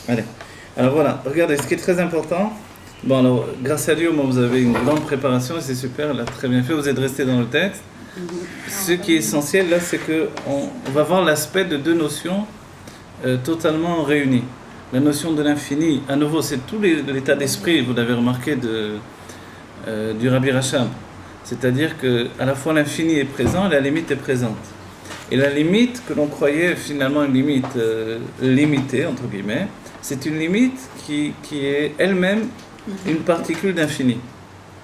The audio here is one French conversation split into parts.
Allez. Alors voilà, regardez, ce qui est très important. Bon, alors, grâce à Dieu, moi, vous avez une grande préparation et c'est super, là, très bien fait. Vous êtes resté dans le texte. Ce qui est essentiel, là, c'est qu'on va voir l'aspect de deux notions totalement réunies. La notion de l'infini, à nouveau, c'est tout l'état d'esprit, vous l'avez remarqué, du Rabbi Rachab. C'est-à-dire qu'à la fois l'infini est présent et la limite est présente. Et la limite que l'on croyait finalement une limite limitée, entre guillemets, c'est une limite qui est elle-même une particule d'infini.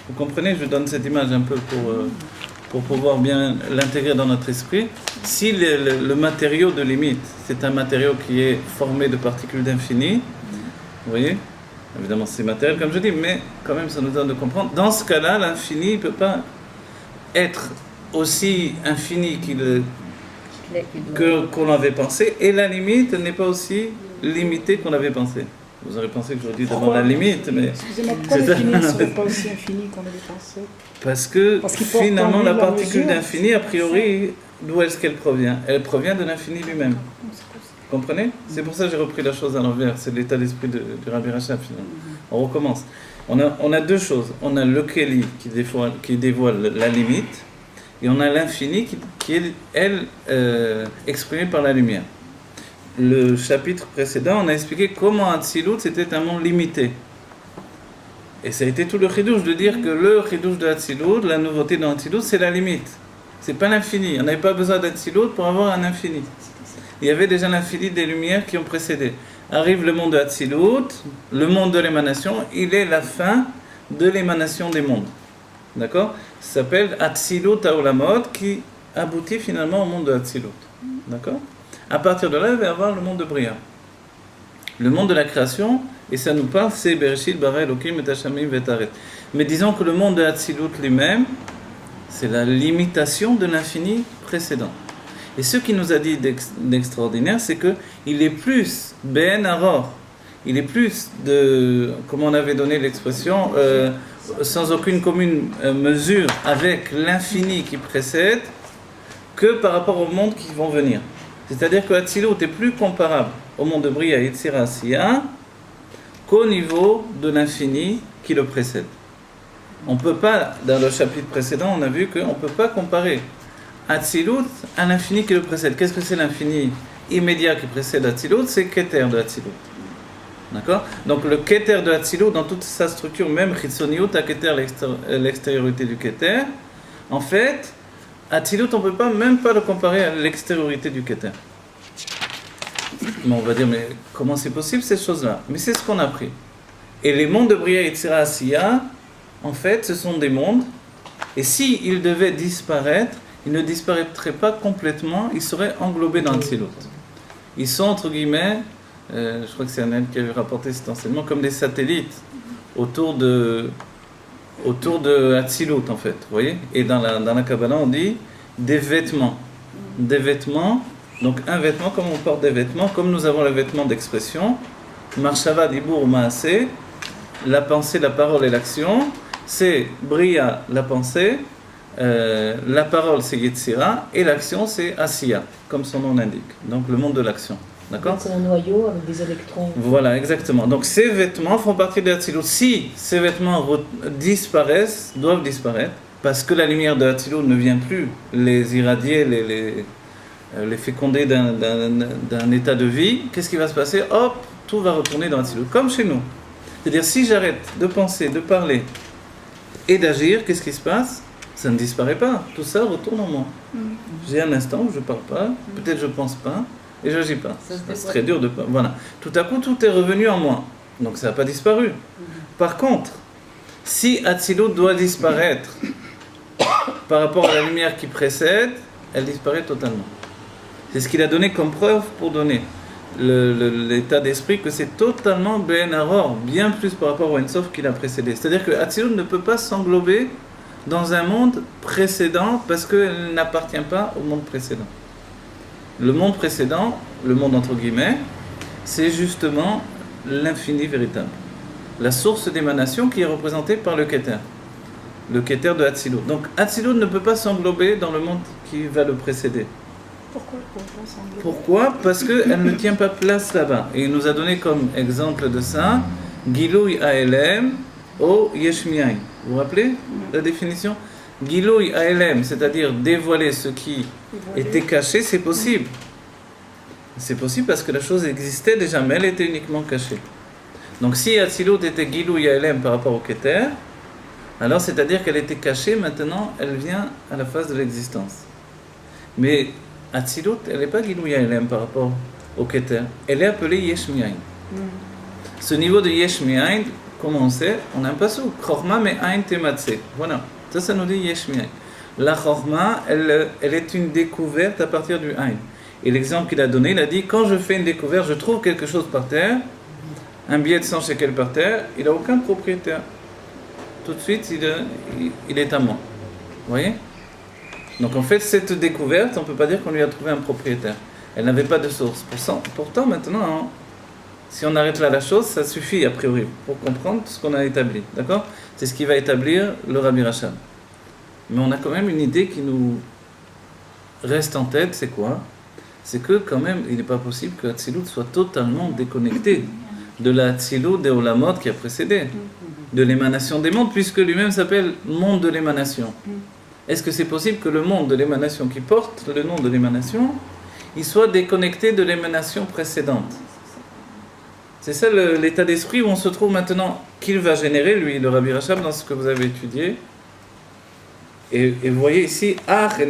Vous comprenez? Je donne cette image un peu pour pouvoir bien l'intégrer dans notre esprit. Si le matériau de limite, c'est un matériau qui est formé de particules d'infini, vous voyez? Évidemment, c'est matériel, comme je dis, mais quand même, ça nous donne de comprendre. Dans ce cas-là, l'infini ne peut pas être aussi infini qu'on avait pensé, et la limite n'est pas aussi limitée qu'on avait pensé. Vous aurez pensé que j'aurais dit d'abord la limite, mais... Excusez-moi, pourquoi l'infini ne serait pas aussi infini qu'on avait pensé? Parce que finalement, la particule d'infini, a priori, d'où est-ce qu'elle provient? Elle provient de l'infini lui-même. Vous comprenez? C'est pour ça que j'ai repris la chose à l'envers. C'est l'état d'esprit du Rabbi Rachab, finalement. On recommence. On a deux choses. On a le Keli qui dévoile la limite, et on a l'infini qui est, elle, exprimée par la lumière. Le chapitre précédent, on a expliqué comment Hatzilut, c'était un monde limité. Et ça a été tout le chidouche de dire que le chidouche de Hatzilut, la nouveauté dans Hatzilut, c'est la limite. C'est pas l'infini. On n'avait pas besoin d'Hatzilut pour avoir un infini. Il y avait déjà l'infini des lumières qui ont précédé. Arrive le monde de Hatzilut, le monde de l'émanation, il est la fin de l'émanation des mondes. D'accord? Ça s'appelle Hatzilut Haolamot, qui aboutit finalement au monde de Hatzilut. D'accord? À partir de là, il va y avoir le monde de Bria. Le monde de la création, et ça nous parle, c'est Bereshit, Bara Elokim, et Hashamim, Vetaret. Mais disons que le monde de Hatzilut lui-même, c'est la limitation de l'infini précédent. Et ce qui nous a dit d'extraordinaire, c'est qu'il est plus Ben Aror, il est plus de, comme on avait donné l'expression, sans aucune commune mesure avec l'infini qui précède, que par rapport aux mondes qui vont venir. C'est-à-dire que Hatzilut est plus comparable au monde de Bria, Yetzira, Asiya, qu'au niveau de l'infini qui le précède. On ne peut pas, dans le chapitre précédent, on a vu qu'on ne peut pas comparer Hatzilut à l'infini qui le précède. Qu'est-ce que c'est l'infini immédiat qui précède Hatzilut? C'est Keter de Hatzilut. D'accord? Donc le Keter de Hatzilut, dans toute sa structure, même Chitzoniut, à Keter, l'extériorité du Keter, en fait, Hatzilut, on ne peut même pas le comparer à l'extériorité du Keter. Mais on va dire, mais comment c'est possible ces choses-là? Mais c'est ce qu'on a appris. Et les mondes de Bria, Yetzira, Asiya, en fait, ce sont des mondes, et s'ils devaient disparaître, ils ne disparaîtraient pas complètement, ils seraient englobés dans Hatzilut. Ils sont, entre guillemets, je crois que c'est Anel qui avait rapporté cet enseignement, comme des satellites autour de Hatzilut, en fait, vous voyez? Et dans la Kabbalah, on dit des vêtements. Des vêtements, donc un vêtement, comme on porte des vêtements, comme nous avons le vêtement d'expression, Marshava, Dibur, Maaseh, la pensée, la parole et l'action, c'est Bria, la pensée, la parole c'est Yetzira, et l'action c'est Asiya, comme son nom l'indique, donc le monde de l'action. D'accord? C'est un noyau avec des électrons. Voilà, exactement. Donc ces vêtements font partie de Hatzilut. Si ces vêtements disparaissent, doivent disparaître, parce que la lumière de Hatzilut ne vient plus les irradier, les féconder d'un état de vie, qu'est-ce qui va se passer? Hop, tout va retourner dans Hatzilut, comme chez nous. C'est-à-dire, si j'arrête de penser, de parler et d'agir, qu'est-ce qui se passe? Ça ne disparaît pas, tout ça retourne en moi. J'ai un instant où je ne parle pas, peut-être je ne pense pas, et je n'agis pas. C'est très dur de pas. Voilà. Tout à coup, tout est revenu en moi. Donc ça n'a pas disparu. Par contre, si Hatzilut doit disparaître par rapport à la lumière qui précède, elle disparaît totalement. C'est ce qu'il a donné comme preuve pour donner l'état d'esprit que c'est totalement Ben Aror, bien plus par rapport au Ensof qui l'a précédé. C'est-à-dire que Hatzilut ne peut pas s'englober dans un monde précédent parce qu'elle n'appartient pas au monde précédent. Le monde précédent, le monde entre guillemets, c'est justement l'infini véritable. La source d'émanation qui est représentée par le Keter. Le Keter de Hatzilut. Donc Hatzilut ne peut pas s'englober dans le monde qui va le précéder. Pourquoi le pourquoi semble... Pourquoi? Parce qu'elle ne tient pas place là-bas. Et il nous a donné comme exemple de ça, Gilouy Aelem o Yeshmiaï. Vous vous rappelez la définition? Gilouy Aelem, c'est-à-dire dévoiler ce qui était caché, c'est possible. C'est possible parce que la chose existait déjà, mais elle était uniquement cachée. Donc si Atzilut était Gilouy Aelem par rapport au Keter, alors c'est-à-dire qu'elle était cachée, maintenant elle vient à la phase de l'existence. Mais Atzilut, elle n'est pas Gilouy Aelem par rapport au Keter, elle est appelée Yesh Mi'ain. Ce niveau de Yesh Mi'ain, comment on sait? On a un passou, Chorma Me'ain Tematse. Voilà, ça nous dit Yesh Mi'ain. La Chorma, elle est une découverte à partir du Ain. Et l'exemple qu'il a donné, il a dit, quand je fais une découverte, je trouve quelque chose par terre, un billet de 100 shekels par terre, il n'a aucun propriétaire. Tout de suite, il est à moi. Vous voyez? Donc en fait, cette découverte, on ne peut pas dire qu'on lui a trouvé un propriétaire. Elle n'avait pas de source. Pourtant, maintenant, hein, si on arrête là la chose, ça suffit a priori pour comprendre ce qu'on a établi. D'accord? C'est ce qui va établir le Rabbi Rachab. Mais on a quand même une idée qui nous reste en tête, c'est quoi? C'est que quand même, il n'est pas possible que Atzilut soit totalement déconnecté de la Atzilut des Olamot qui a précédé, de l'émanation des mondes, puisque lui-même s'appelle monde de l'émanation. Est-ce que c'est possible que le monde de l'émanation qui porte le nom de l'émanation, il soit déconnecté de l'émanation précédente? C'est ça l'état d'esprit où on se trouve maintenant, qu'il va générer, lui, le Rabbi Rachab, dans ce que vous avez étudié. Et vous voyez ici, je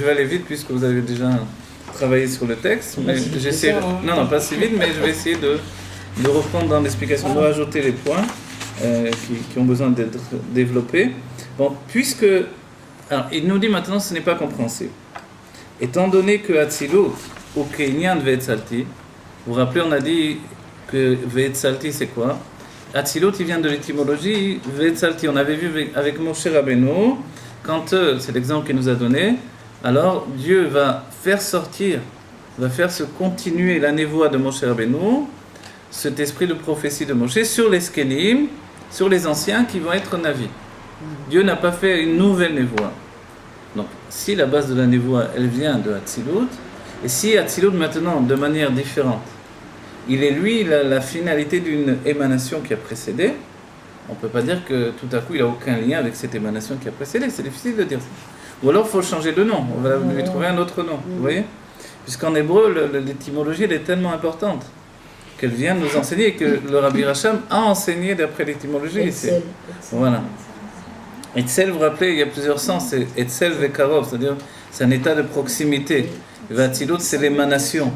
vais aller vite puisque vous avez déjà travaillé sur le texte. Mais j'essaie, non, pas si vite, mais je vais essayer de reprendre dans l'explication, de rajouter les points qui ont besoin d'être développés. Bon, puisque, alors, il nous dit maintenant ce n'est pas compréhensible. Étant donné que Atzilut ou Kenyan Ve'etzalti, vous vous rappelez, on a dit que Ve'etzalti c'est quoi? Atzilut, il vient de l'étymologie Ve'etzalti. On avait vu avec Moshe Rabbeinu, quand c'est l'exemple qu'il nous a donné, alors Dieu va faire sortir, va faire se continuer la névoie de Moshe Rabbeinu, cet esprit de prophétie de Moshe, sur les Skenim, sur les anciens qui vont être navis. Dieu n'a pas fait une nouvelle névoie. Donc, si la base de la névoie, elle vient de Atzilut, et si Atzilut maintenant, de manière différente, il est lui la finalité d'une émanation qui a précédé, on ne peut pas dire que tout à coup il n'a aucun lien avec cette émanation qui a précédé, c'est difficile de dire ça. Ou alors il faut changer de nom, on va lui trouver un autre nom, vous voyez? Puisqu'en hébreu, l'étymologie elle est tellement importante qu'elle vient nous enseigner, que le Rabbi Racham a enseigné d'après l'étymologie. Etzel. Voilà. Etzel, vous vous rappelez, il y a plusieurs sens, c'est Etzel Vekarov, c'est-à-dire c'est un état de proximité. Atzilut, c'est l'émanation.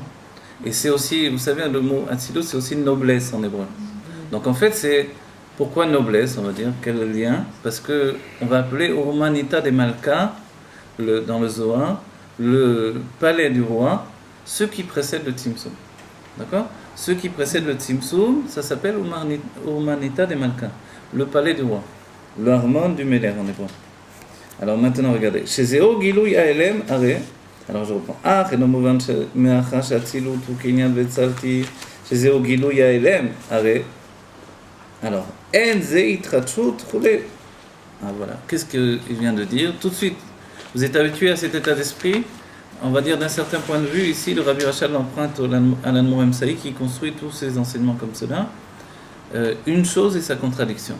Et c'est aussi, vous savez, le mot Atzilut, c'est aussi noblesse en hébreu. Donc en fait, c'est pourquoi noblesse, on va dire, quel lien? Parce que on va appeler Urmanita de Malka, dans le Zohar, le palais du roi, ce qui précède le Tzimtzum. D'accord? Ce qui précède le Tzimtzum, ça s'appelle Urmanita de Malka, le palais du roi, l'harmone du Meler en hébreu. Alors maintenant, regardez. Chez Zéo, Gilouy Aelem, Are. Alors je reprends. Et non mouvant me'achash Atzilut ou Kenyan Ve'etzalti. Chez Zéo, Gilouy Aelem, Are. Alors, En Ze Itrachut Chule. Ah voilà. Qu'est-ce qu'il vient de dire? Tout de suite, vous êtes habitué à cet état d'esprit. On va dire d'un certain point de vue, ici, le Rabbi Rachab l'emprunte à l'Admor Emsaï qui construit tous ses enseignements comme cela. Une chose et sa contradiction.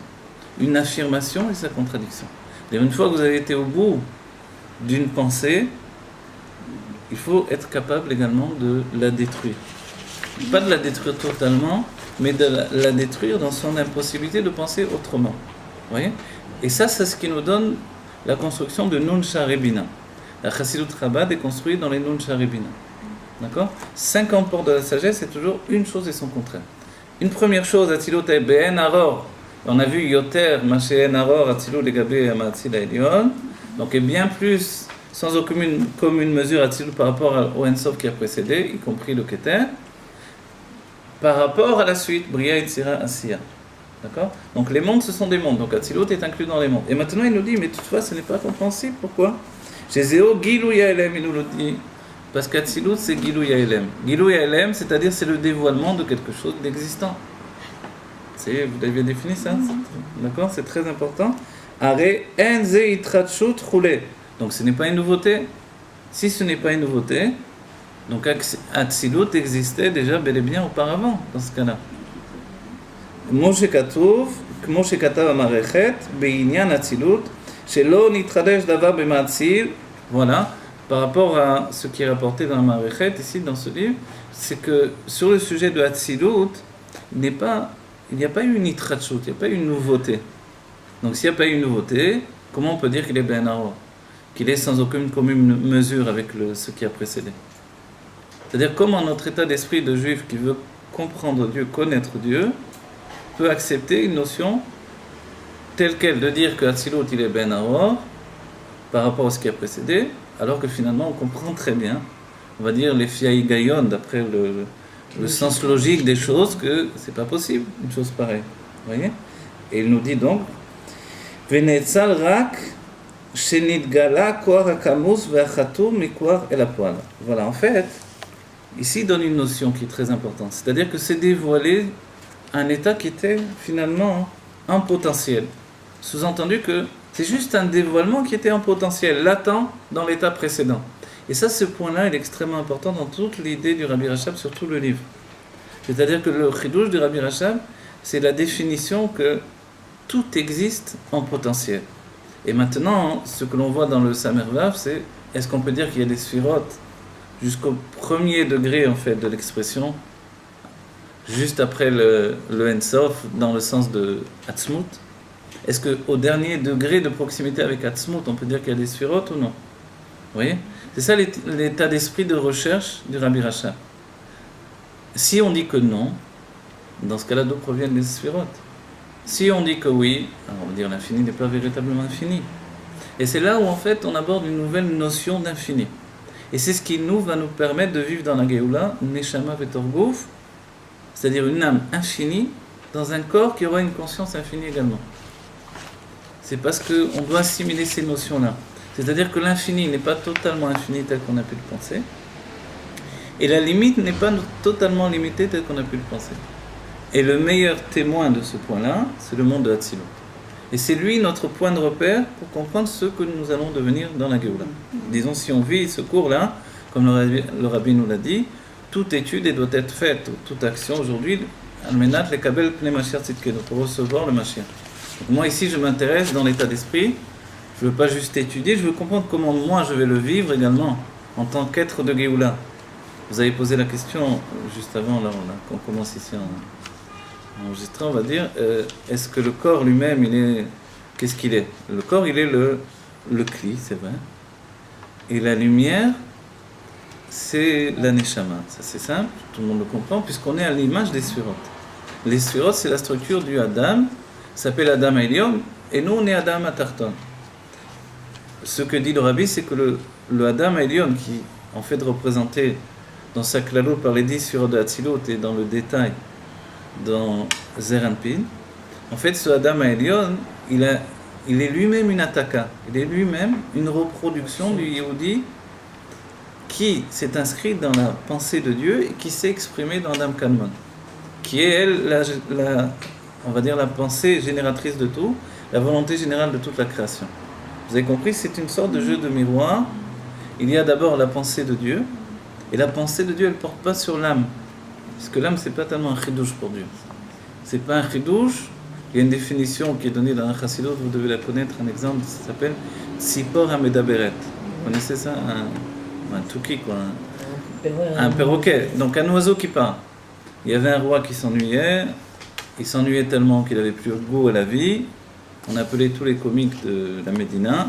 Une affirmation et sa contradiction. Et une fois que vous avez été au bout d'une pensée, il faut être capable également de la détruire. Pas de la détruire totalement, mais de la détruire dans son impossibilité de penser autrement. Vous voyez? Et ça, c'est ce qui nous donne la construction de Nun Sharebina. La Chassidut Chabad est construite dans les Nun Sharebina. D'accord? 50 portes de la sagesse, c'est toujours une chose et son contraire. Une première chose, Atzilut et Ben Aror. On a vu Yoter, Masheen Aror, Atzilut Legabé, Amatzil Elion. Donc, est bien plus, sans aucune commune mesure, Atzilut par rapport au Ensof qui a précédé, y compris le Keter. Par rapport à la suite, Bria, Yetzira, Asiya. D'accord? Donc, les mondes, ce sont des mondes. Donc, Atzilut est inclus dans les mondes. Et maintenant, il nous dit, mais toutefois, ce n'est pas compréhensible. Pourquoi? Chez Zéo, Gilou Yaelem, il nous le dit. Parce qu'Atzilut, c'est Gilou Yaelem. Gilou Yaelem, c'est-à-dire, c'est le dévoilement de quelque chose d'existant. Vous avez défini ça? D'accord? C'est très important. Are, En Ze Itrachut Chule. Donc ce n'est pas une nouveauté. Si ce n'est pas une nouveauté, donc Atzilut existait déjà bel et bien auparavant, dans ce cas-là. Moshe Katuv, Moshe Katav Amarechet, Be'inyan Atzilut, Shelo Nitradesh Davar B'Ma'atzil. Voilà, par rapport à ce qui est rapporté dans la Marechet, ici dans ce livre, c'est que sur le sujet de Atzilut, il n'y a pas eu une Nitrachut, il n'y a pas eu une nouveauté. Donc s'il n'y a pas eu une nouveauté, comment on peut dire qu'il est Ben Aror, qu'il est sans aucune commune mesure avec ce qui a précédé? C'est-à-dire comment notre état d'esprit de juif qui veut comprendre Dieu, connaître Dieu, peut accepter une notion telle qu'elle de dire que Atzilut il est Ben Aror par rapport à ce qui a précédé, alors que finalement on comprend très bien, on va dire les Fiaï Gayon, d'après le sens logique des choses, que c'est pas possible une chose pareille. Vous voyez? Et il nous dit donc Venetzal rak shenidgala koar hakamus ve'achatum mikoar el hapoal. Voilà, en fait, ici il donne une notion qui est très importante, c'est-à-dire que c'est dévoilé un état qui était finalement en potentiel. Sous-entendu que c'est juste un dévoilement qui était en potentiel, latent dans l'état précédent. Et ça, ce point-là, il est extrêmement important dans toute l'idée du Rabbi Rachab sur tout le livre. C'est-à-dire que le chidouche du Rabbi Rachab, c'est la définition que tout existe en potentiel. Et maintenant, ce que l'on voit dans le Samer Vav, c'est est-ce qu'on peut dire qu'il y a des sphirotes jusqu'au premier degré en fait de l'expression, juste après le Ensof, dans le sens de Atzmut? Est-ce qu'au dernier degré de proximité avec Atzmut, on peut dire qu'il y a des sphirotes ou non? Vous voyez? C'est ça l'état d'esprit de recherche du Rabbi Rachab. Si on dit que non, dans ce cas-là, d'où proviennent les sphirotes? Si on dit que oui, alors on va dire l'infini n'est pas véritablement infini. Et c'est là où en fait on aborde une nouvelle notion d'infini. Et c'est ce qui va nous permettre de vivre dans la Géoula, Neshama Vetorgouf, c'est-à-dire une âme infinie dans un corps qui aura une conscience infinie également. C'est parce qu'on doit assimiler ces notions-là. C'est-à-dire que l'infini n'est pas totalement infini tel qu'on a pu le penser, et la limite n'est pas totalement limitée tel qu'on a pu le penser. Et le meilleur témoin de ce point-là, c'est le monde de Hatzilut. Et c'est lui notre point de repère pour comprendre ce que nous allons devenir dans la Géoula. Disons, si on vit ce cours-là, comme le Rabbi nous l'a dit, toute étude doit être faite, toute action aujourd'hui, Almenat le Kabel Pnei Mashiach Tzidkenu, pour recevoir le Mashiach. Donc moi ici, je m'intéresse dans l'état d'esprit. Je ne veux pas juste étudier, je veux comprendre comment moi je vais le vivre également en tant qu'être de Géoula. Vous avez posé la question juste avant, là, qu'on commence ici en enregistrant, on va dire, est-ce que le corps lui-même, qu'est-ce qu'il est? Le corps, il est le cli, c'est vrai. Et la lumière, c'est la neshama. Ça c'est simple, tout le monde le comprend, puisqu'on est à l'image des sphirotes. Les sphirotes, c'est la structure du Adam, s'appelle Adam Elyon, et nous on est Adam Atarton. Ce que dit le Rabbi, c'est que le Adam Elyon, qui en fait représenté dans sa klalout par les 10 sphirotes de Hatzilut et dans le détail dans Zer Anpin, en fait ce Adam Elyon, il est lui-même une attaka, il est lui-même une reproduction du Yehudi qui s'est inscrit dans la pensée de Dieu et qui s'est exprimé dans Adam Kadmon, qui est elle, on va dire la pensée génératrice de tout, la volonté générale de toute la création. Vous avez compris, c'est une sorte de jeu de miroir. Il y a d'abord la pensée de Dieu, et la pensée de Dieu, elle ne porte pas sur l'âme, parce que l'âme, c'est pas tellement un chidouche pour Dieu. C'est pas un chidouche. Il y a une définition qui est donnée dans un chassidut, vous devez la connaître, un exemple, ça s'appelle Tzipor Hamedaberet. Vous connaissez ça? Un touki, quoi. Un perroquet, donc un oiseau qui parle. Il y avait un roi qui s'ennuyait, il s'ennuyait tellement qu'il n'avait plus goût à la vie. On appelait tous les comiques de la Médina,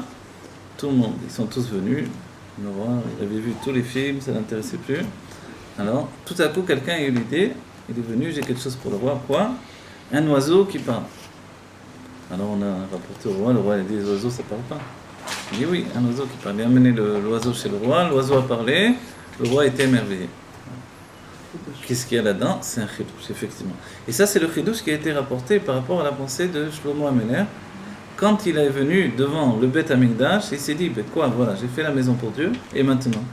tout le monde, ils sont tous venus. Le roi, il avait vu tous les films, ça ne l'intéressait plus. Alors, tout à coup, quelqu'un a eu l'idée, il est venu, j'ai quelque chose pour le roi, quoi? Un oiseau qui parle. Alors on a rapporté au roi, le roi a dit, les oiseaux ça parle pas. Il dit oui, un oiseau qui parle. Il a amené l'oiseau chez le roi, l'oiseau a parlé, le roi était émerveillé. Qu'est-ce qu'il y a là-dedans? C'est un chidouche, effectivement. Et ça, c'est le chidouche qui a été rapporté par rapport à la pensée de Shlomo Ameler. Quand il est venu devant le Beth Amikdash, il s'est dit, ben quoi, voilà, j'ai fait la maison pour Dieu, et maintenant?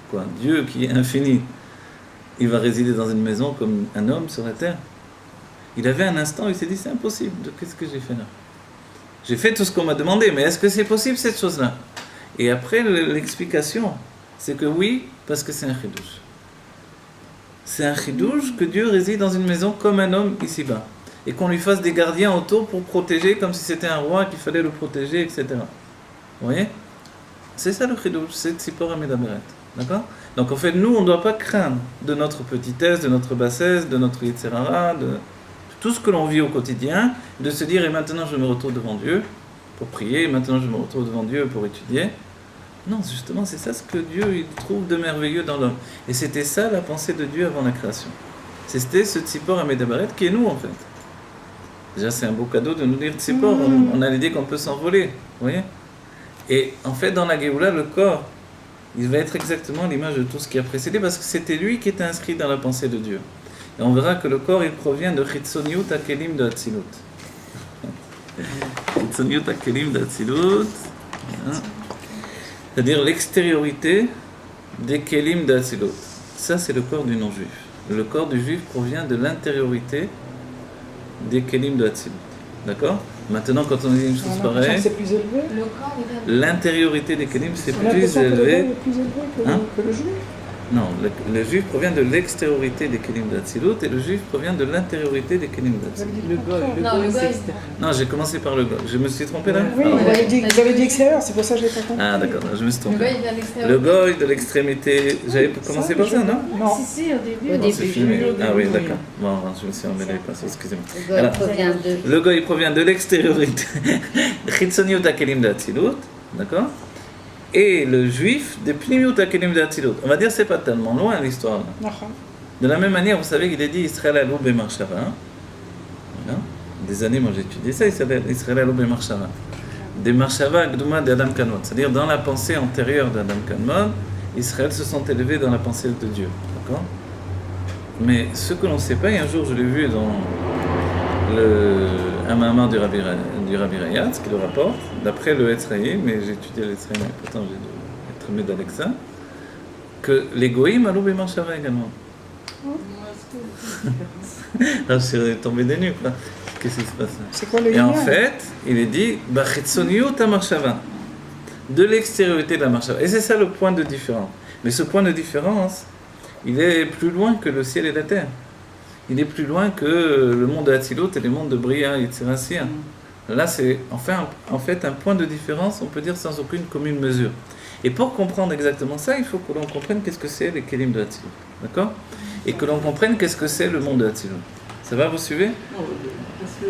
Quoi, Dieu qui est infini, il va résider dans une maison comme un homme sur la terre? Il avait un instant où il s'est dit, c'est impossible, qu'est-ce que j'ai fait là? J'ai fait tout ce qu'on m'a demandé, mais est-ce que c'est possible cette chose-là? Et après, l'explication, c'est que oui, parce que c'est un chidouche. C'est un chidouche que Dieu réside dans une maison comme un homme ici-bas. Et qu'on lui fasse des gardiens autour pour protéger, comme si c'était un roi qu'il fallait le protéger, etc. Vous voyez? C'est ça le chidouche, c'est Tzipor Amedaberet. D'accord? Donc en fait, nous, on ne doit pas craindre de notre petitesse, de notre bassesse, de notre yitzhara, de tout ce que l'on vit au quotidien, de se dire, et maintenant je me retrouve devant Dieu pour prier, et maintenant je me retrouve devant Dieu pour étudier. Non, justement, c'est ça ce que Dieu il trouve de merveilleux dans l'homme. Et c'était ça la pensée de Dieu avant la création. C'était ce Tzipor Amedaberet qui est nous, en fait. Déjà, c'est un beau cadeau de nous dire Tzipor. On a l'idée qu'on peut s'envoler. Vous voyez? Et en fait, dans la Géoula, le corps, il va être exactement l'image de tout ce qui a précédé parce que c'était lui qui était inscrit dans la pensée de Dieu. Et on verra que le corps, il provient de Chitzoniut Akelim de Hatzilut. Chitzoniut Akelim de Hatzilut. C'est-à-dire l'extériorité des Kelim de Hatzilut. Ça, c'est le corps du non-juif. Le corps du juif provient de l'intériorité des Kelim de Hatzilut. D'accord? Maintenant, quand on dit une chose pareille, c'est plus élevé. l'intériorité des Kelim, c'est On a plus l'impression que le élevé. corps est plus élevé que le juif. Non, le juif provient de l'extériorité des Kelim d'Hatzilut et le juif provient de l'intériorité des Kelim d'Hatzilut. Le goy, c'est extérieur. Non, j'ai commencé par le goy. Je me suis trompé là? Oui, vous avez dit extérieur, c'est pour ça que je n'ai pas compris. Ah d'accord, je me suis Le trompé. goy vient de l'extérieur. Le goy de l'extrémité. J'avais commencé par ça, non? Non. Si, au début. Au C'est début. filmé. Ah oui, d'accord. Bon, je me suis emmêlé les pinceaux, excusez-moi. Le goy Alors, provient de... le goy provient de l'extériorité. Chitzoniut Akelim d'Hatzilut, d'accord? Et le juif des Pnimiut Akelim d'Hatzilut. On va dire c'est pas tellement loin l'histoire. De la même manière, vous savez qu'il est dit Israël Alou Bemarshava. Voilà. Des années, moi j'ai étudié ça, Israël Alou Bemarshava. Des Marshava Gdouma d'Adam Kanmon. C'est-à-dire dans la pensée antérieure d'Adam Kanmon, Israël se sont élevés dans la pensée de Dieu. D'accord? Mais ce que l'on ne sait pas, et un jour je l'ai vu dans un mamar du Rabbi Rayatz qui le rapporte, d'après le Etzraïm, mais j'ai étudié le Etzraïm, mais pourtant j'ai dû être aimé d'Alexa, que les Goïm alou Bemarshava également. Je suis tombé des nues, quoi. Qu'est-ce qui se passe là? C'est quoi le Et en lien? fait, il est dit Bachitzoniut Marshava, de l'extériorité de la Marshava. Et c'est ça le point de différence. Mais ce point de différence, il est plus loin que le ciel et la terre. Il est plus loin que le monde de Hatzilut et le monde de Bria et Tzirassia. Là, c'est en fait un point de différence, on peut dire sans aucune commune mesure. Et pour comprendre exactement ça, il faut que l'on comprenne qu'est-ce que c'est les Kelim de Hatzilut. D'accord? Et que l'on comprenne qu'est-ce que c'est le monde de Hatzilut. Ça va, vous suivez? Non, parce que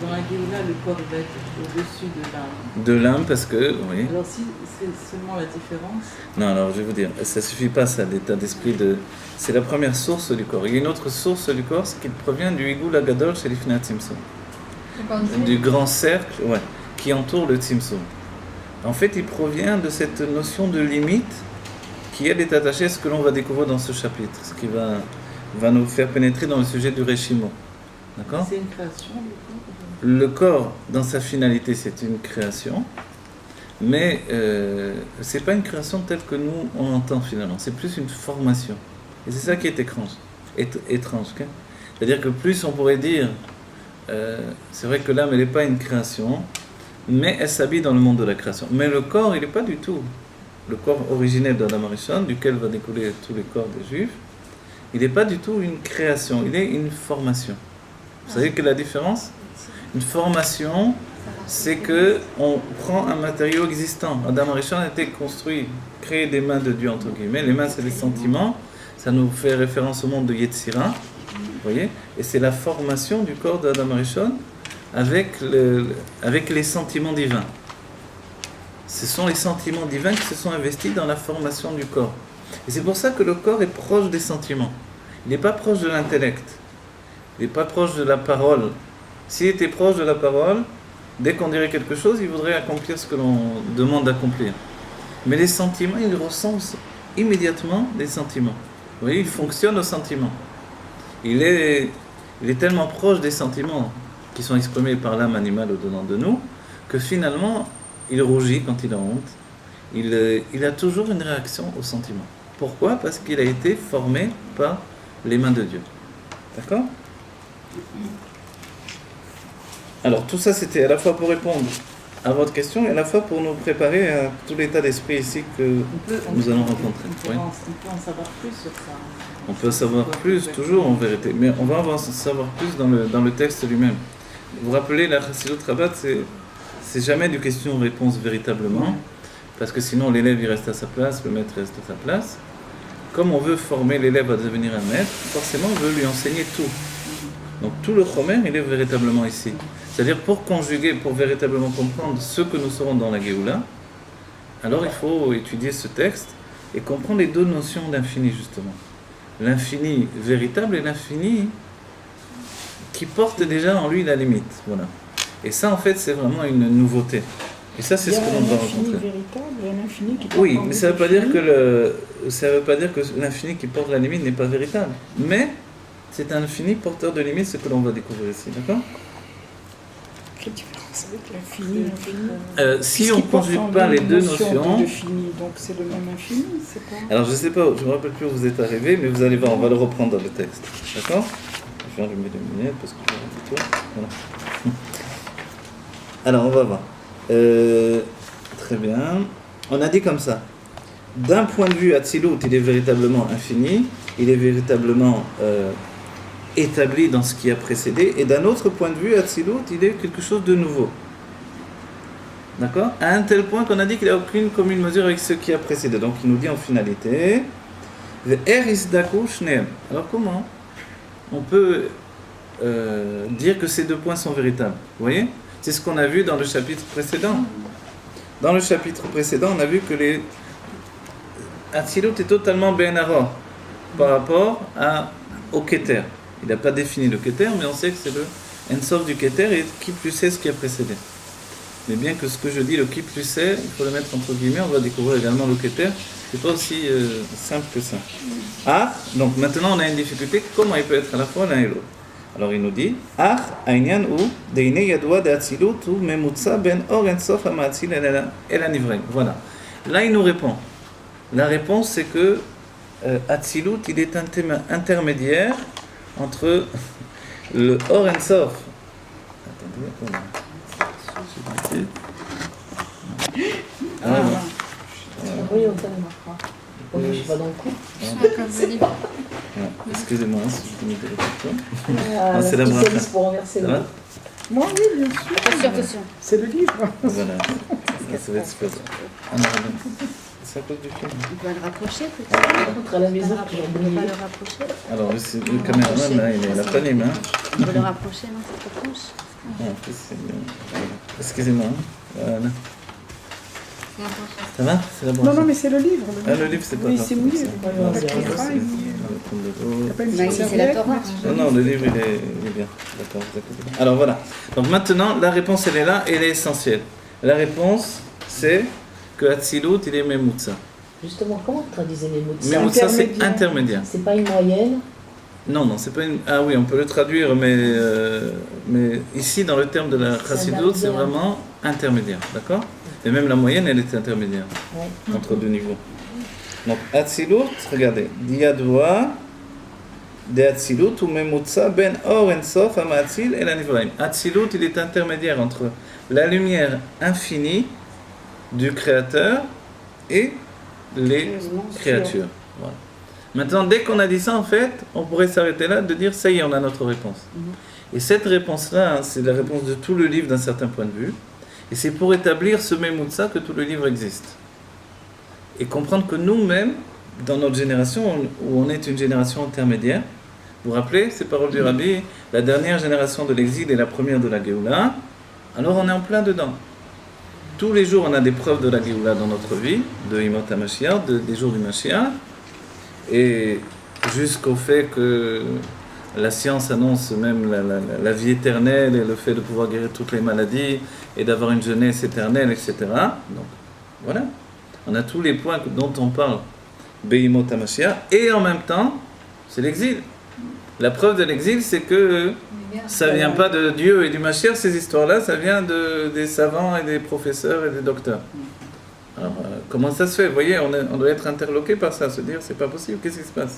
dans la Géoula, le corps va être au-dessus de l'âme. De l'âme, parce que, oui. Alors si c'est seulement la différence... Non, alors je vais vous dire, ça suffit pas ça, l'état d'esprit de... C'est la première source du corps. Il y a une autre source du corps, c'est qu'il provient du Higul Agadol chez les Finat Tzimtzum. Du grand cercle, ouais, qui entoure le Tzimtzum. En fait, il provient de cette notion de limite qui, elle, est attachée à ce que l'on va découvrir dans ce chapitre, ce qui va nous faire pénétrer dans le sujet du Reshimo. D'accord? C'est une création, du coup. Le corps, dans sa finalité, c'est une création, mais c'est pas une création telle que nous, on entend finalement. C'est plus une formation. Et c'est ça qui est étrange. Okay? C'est-à-dire que plus on pourrait dire, c'est vrai que l'âme, elle n'est pas une création, mais elle s'habille dans le monde de la création. Mais le corps, il n'est pas du tout le corps originel d'Adam Arishon, duquel va découler tous les corps des Juifs. Il n'est pas du tout une création, il est une formation. Vous savez quelle est la différence? Une formation, c'est que on prend un matériau existant. Adam Arishon a été construit, créé des mains de Dieu, entre guillemets. Les mains, c'est les sentiments. Ça nous fait référence au monde de Yetzira. Vous voyez? Et c'est la formation du corps d'Adam Arishon avec les sentiments divins. Ce sont les sentiments divins qui se sont investis dans la formation du corps. Et c'est pour ça que le corps est proche des sentiments. Il n'est pas proche de l'intellect. Il n'est pas proche de la parole. S'il était proche de la parole, dès qu'on dirait quelque chose, il voudrait accomplir ce que l'on demande d'accomplir. Mais les sentiments, ils ressentent immédiatement les sentiments. Vous voyez, il fonctionne aux sentiments. Il est tellement proche des sentiments qui sont exprimés par l'âme animale au-dedans de nous, que finalement, il rougit quand il a honte. Il a toujours une réaction aux sentiments. Pourquoi? Parce qu'il a été formé par les mains de Dieu. D'accord? Alors tout ça c'était à la fois pour répondre à votre question et à la fois pour nous préparer à tout l'état d'esprit ici que nous allons rencontrer. On peut en savoir plus sur ça. On peut savoir plus, toujours en vérité, mais on va en savoir plus dans le texte lui-même. Vous vous rappelez, la Chassidut Rabat, c'est jamais du question-réponse véritablement, parce que sinon l'élève il reste à sa place, le maître reste à sa place. Comme on veut former l'élève à devenir un maître, forcément on veut lui enseigner tout. Donc tout le Chomer, il est véritablement ici. C'est-à-dire pour conjuguer, pour véritablement comprendre ce que nous serons dans la Géoula, alors il faut étudier ce texte et comprendre les deux notions d'infini justement. L'infini véritable et l'infini qui porte déjà en lui la limite. Voilà. Et ça en fait c'est vraiment une nouveauté. Et ça c'est ce que l'on va rencontrer. Il y a un infini véritable et un infini qui porte Oui, mais ça ne veut pas dire que l'infini qui porte la limite n'est pas véritable. Mais c'est un infini porteur de limite, ce que l'on va découvrir ici, d'accord? Quelle différence avec l'infini et l'infini? Si on ne conjugue pas les deux notions... De fini, donc c'est le même infini, c'est pas... Alors je ne sais pas, je ne me rappelle plus où vous êtes arrivé, mais vous allez voir, on va le reprendre dans le texte. D'accord? Je vais allumer les lunettes parce que je vais un peu tôt. Voilà. Alors on va voir. Très bien. On a dit comme ça. D'un point de vue Atzilut, il est véritablement infini, il est véritablement établi dans ce qui a précédé, et d'un autre point de vue, Atzilut, il est quelque chose de nouveau. D'accord? À un tel point qu'on a dit qu'il n'a aucune commune mesure avec ce qui a précédé. Donc il nous dit en finalité, alors comment on peut dire que ces deux points sont véritables? Vous voyez? C'est ce qu'on a vu dans le chapitre précédent. Dans le chapitre précédent, on a vu que les Atzilut est totalement Benara par rapport au Keter. Il n'a pas défini le Keter, mais on sait que c'est le Ensof du Keter et qui plus sait ce qui a précédé. Mais bien que ce que je dis, le qui plus sait, il faut le mettre entre guillemets, on va découvrir également le Keter. C'est pas aussi simple que ça. Ah, donc maintenant on a une difficulté, comment il peut être à la fois l'un et l'autre? Alors il nous dit, Ah, Aïnyan ou Deine Yadwa de Atzilut ou Memutsa ben Or Ensof Amatzil el Anivrei. Voilà. Là il nous répond. La réponse c'est que Atzilut il est intermédiaire entre le Or Ensof. Attendez, voilà. Oui, on t'a remarquera. On ne pas dans le coup. Excusez-moi si je vous mets des c'est la bracha. Pour renverser le. Moi, oui, bien sûr. Attention. C'est le livre. Voilà. Ça va être super. C'est à cause du film. On va le rapprocher peut-être. Par contre, à la maison, On ne peut pas le rapprocher. Alors, le caméraman, là, il n'a pas les mains. On peut le rapprocher, non? C'est trop proche. En plus, c'est bien. Excusez-moi. Voilà. Ça va? C'est la bracha. Non, mais c'est le livre. Le livre, c'est pas Oui, grave. c'est mouillé. C'est la Torah. Non, le livre, il est bien. D'accord, vous inquiétez pas. Alors, voilà. Donc, maintenant, la réponse, elle est là et elle est essentielle. La réponse, c'est que Atzilut, il est Memutsa. Justement, comment vous traduisez Memutsa? Memutsa, c'est intermédiaire. C'est pas une moyenne? Non, c'est pas une... Ah oui, on peut le traduire, mais ici, dans le terme de la Chassidut, c'est vraiment intermédiaire, d'accord? Et même la moyenne, elle est intermédiaire, entre deux niveaux. Donc, Atzilut, regardez, Diadwa, de Atzilut, ou Memutsa, ben Or Ensof, Amatzil, et la Nivraim. Atzilut, il est intermédiaire entre la lumière infinie du Créateur et les créatures. Voilà. Maintenant, dès qu'on a dit ça, en fait, on pourrait s'arrêter là, de dire, ça y est, on a notre réponse. Et cette réponse-là, c'est la réponse de tout le livre d'un certain point de vue. Et c'est pour établir ce Memutsa que tout le livre existe. Et comprendre que nous-mêmes, dans notre génération, où on est une génération intermédiaire, vous vous rappelez ces paroles du Rabbi, la dernière génération de l'exil et la première de la Géoula, alors on est en plein dedans. Tous les jours, on a des preuves de la Géoula dans notre vie, de Yimot HaMashiach, des jours du Mashiach, et jusqu'au fait que la science annonce même la vie éternelle et le fait de pouvoir guérir toutes les maladies et d'avoir une jeunesse éternelle, etc. Donc, voilà. On a tous les points dont on parle, Be'imot HaMashiach, et en même temps, c'est l'exil. La preuve de l'exil, c'est que ça ne vient pas de Dieu et du Mashiach, ces histoires-là, ça vient des savants et des professeurs et des docteurs. Alors, comment ça se fait? Vous voyez, on doit être interloqué par ça, se dire, c'est pas possible, qu'est-ce qui se passe?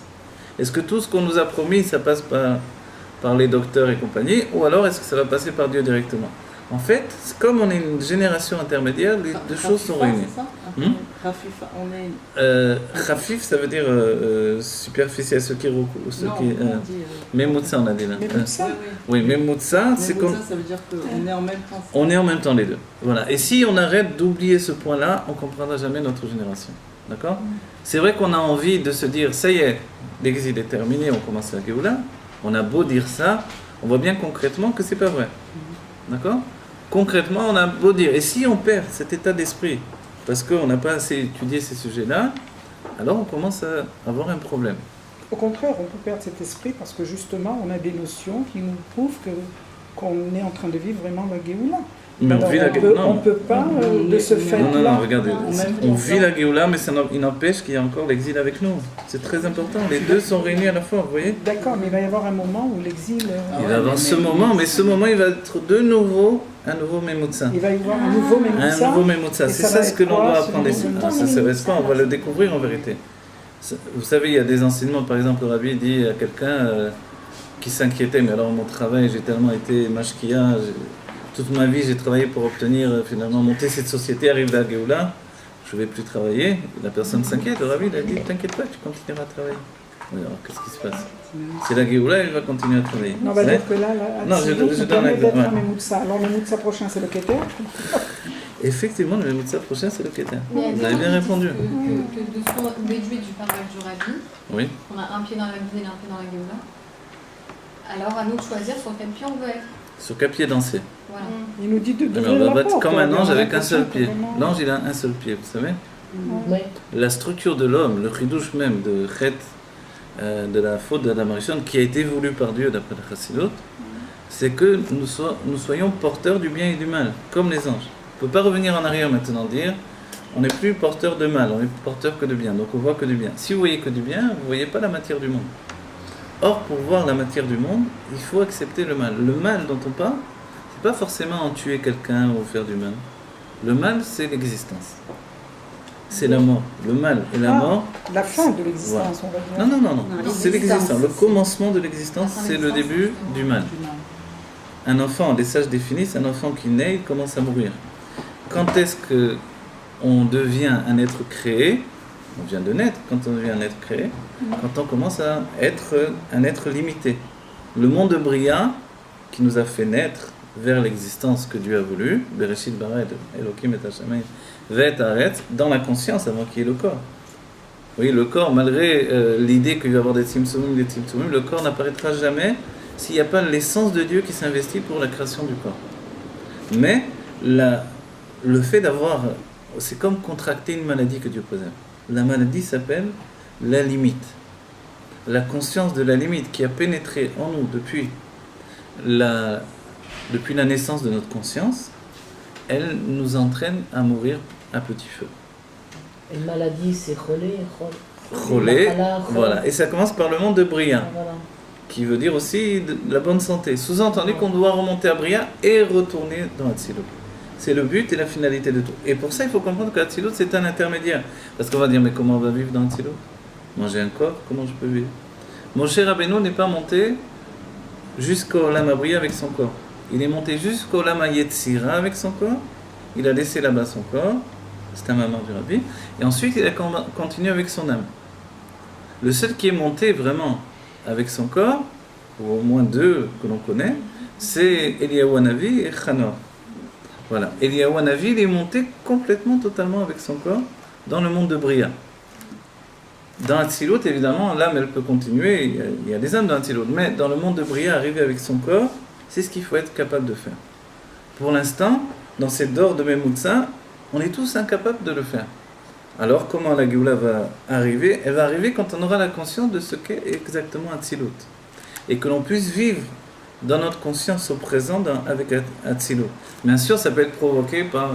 Est-ce que tout ce qu'on nous a promis, ça passe par les docteurs et compagnie, ou alors est-ce que ça va passer par Dieu directement? En fait, comme on est une génération intermédiaire, les deux choses sont réunies. Khafifa, on est... Khafif, ça veut dire superficiel, ce qui recouvre. Memutsa, on a dit là. Oui, Memutsa, c'est comme... ça veut dire qu'on est en même temps. On est en même temps les deux. Voilà. Et si on arrête d'oublier ce point-là, on ne comprendra jamais notre génération. D'accord? C'est vrai qu'on a envie de se dire, ça y est, l'exil est terminé, on commence la Géoula. On a beau dire ça, on voit bien concrètement que c'est pas vrai. D'accord? Concrètement, on a beau dire, et si on perd cet état d'esprit, parce qu'on n'a pas assez étudié ces sujets-là, alors on commence à avoir un problème. Au contraire, on peut perdre cet esprit parce que justement, on a des notions qui nous prouvent qu'on est en train de vivre vraiment la Géoula. Mais on vit la Géoula. On ne peut pas, de ce fait-là... Non, regardez, on vit la Géoula, mais ça n'empêche qu'il y a encore l'exil avec nous. C'est très important, les deux sont réunis à la fois, vous voyez? D'accord, mais il va y avoir un moment où l'exil... Il va y avoir ce moment, mais ce moment, il va être de nouveau un nouveau Memutsa. Il va y avoir un nouveau Memutsa. Un nouveau Memutsa, c'est ça ce que l'on doit apprendre ici. Ça ne se reste pas, on va le découvrir en vérité. Vous savez, il y a des enseignements, par exemple, le Rabbi dit à quelqu'un qui s'inquiétait, mais alors mon travail, j'ai tellement été mashkia, toute ma vie j'ai travaillé pour obtenir, finalement, monter cette société, arrive la Géoula, je ne vais plus travailler. La personne s'inquiète, le Rabbi il a dit, t'inquiète pas, tu continueras à travailler. Alors, qu'est-ce qui se passe? C'est la Géoula, elle va continuer à travailler. Non, on va dire que là, je donne un exemple. Alors, le Memutsa prochain, c'est le Keter. Effectivement, le Memutsa prochain, c'est le Keter. Vous avez bien répondu. Que de ce qu'on déduit du parole du Rabbi, oui. On a un pied dans la Géoula et un pied dans la Géoula. Alors, à nous de choisir sur quel pied on veut être. Sur quel pied danser? Voilà. Il nous dit de on va battre comme un ange avec un seul pied. L'ange, il a un seul pied, vous savez? Oui. La structure de l'homme, le chidouche même de Chet, de la faute d'Adam Rishon, qui a été voulu par Dieu d'après le Chassidut, c'est que nous soyons porteurs du bien et du mal, comme les anges. On ne peut pas revenir en arrière maintenant dire on n'est plus porteur de mal, on est porteur que de bien, donc on voit que du bien. Si vous voyez que du bien, vous ne voyez pas la matière du monde. Or, pour voir la matière du monde, il faut accepter le mal. Le mal dont on parle, c'est pas forcément en tuer quelqu'un ou faire du mal. Le mal, c'est l'existence. C'est la mort. Le mal et la mort... La fin de l'existence, voilà. On va dire. Non. C'est l'existence. Le commencement de l'existence, c'est le début du mal. Un enfant, les sages définissent, un enfant qui naît, il commence à mourir. Quand est-ce qu'on devient un être créé? On vient de naître, quand on devient un être créé, quand on commence à être un être limité. Le monde de Bria, qui nous a fait naître vers l'existence que Dieu a voulu, Bereshit bara Elokim et Hashemayim vet haaretz, dans la conscience avant qu'il y ait le corps. Oui, le corps, malgré l'idée qu'il va y avoir des tzimtzumim, le corps n'apparaîtra jamais s'il n'y a pas l'essence de Dieu qui s'investit pour la création du corps. Mais le fait d'avoir, c'est comme contracter une maladie que Dieu possède. La maladie s'appelle la limite. La conscience de la limite qui a pénétré en nous depuis la naissance de notre conscience, elle nous entraîne à mourir à petit feu. Une maladie, c'est Cholé, voilà. Et ça commence par le monde de Bria, voilà. Qui veut dire aussi de la bonne santé. Sous-entendu qu'on doit remonter à Bria et retourner dans Hatzilut. C'est le but et la finalité de tout. Et pour ça, il faut comprendre que Hatzilut, c'est un intermédiaire. Parce qu'on va dire, mais comment on va vivre dans Hatzilut? Moi, j'ai un corps, comment je peux vivre? Moshe Rabbeinu n'est pas monté jusqu'au Lama Bria avec son corps. Il est monté jusqu'au Lama Yetzira avec son corps. Il a laissé là-bas son corps. C'est un maman du Rabbi. Et ensuite, il a continué avec son âme. Le seul qui est monté vraiment avec son corps, ou au moins deux que l'on connaît, c'est Eliyahu Hanavi et Chanor. Voilà. Eliyahu Hanavi, il est monté complètement, totalement avec son corps dans le monde de Bria. Dans Hatzilut, évidemment, l'âme, elle peut continuer, il y a des âmes dans Hatzilut, mais dans le monde de Bria, arriver avec son corps, c'est ce qu'il faut être capable de faire. Pour l'instant, dans cette dor de Memutsa, on est tous incapables de le faire. Alors, comment la Géoula va arriver? Elle va arriver quand on aura la conscience de ce qu'est exactement Hatzilut. Et que l'on puisse vivre dans notre conscience au présent avec Hatzilut. Bien sûr, ça peut être provoqué par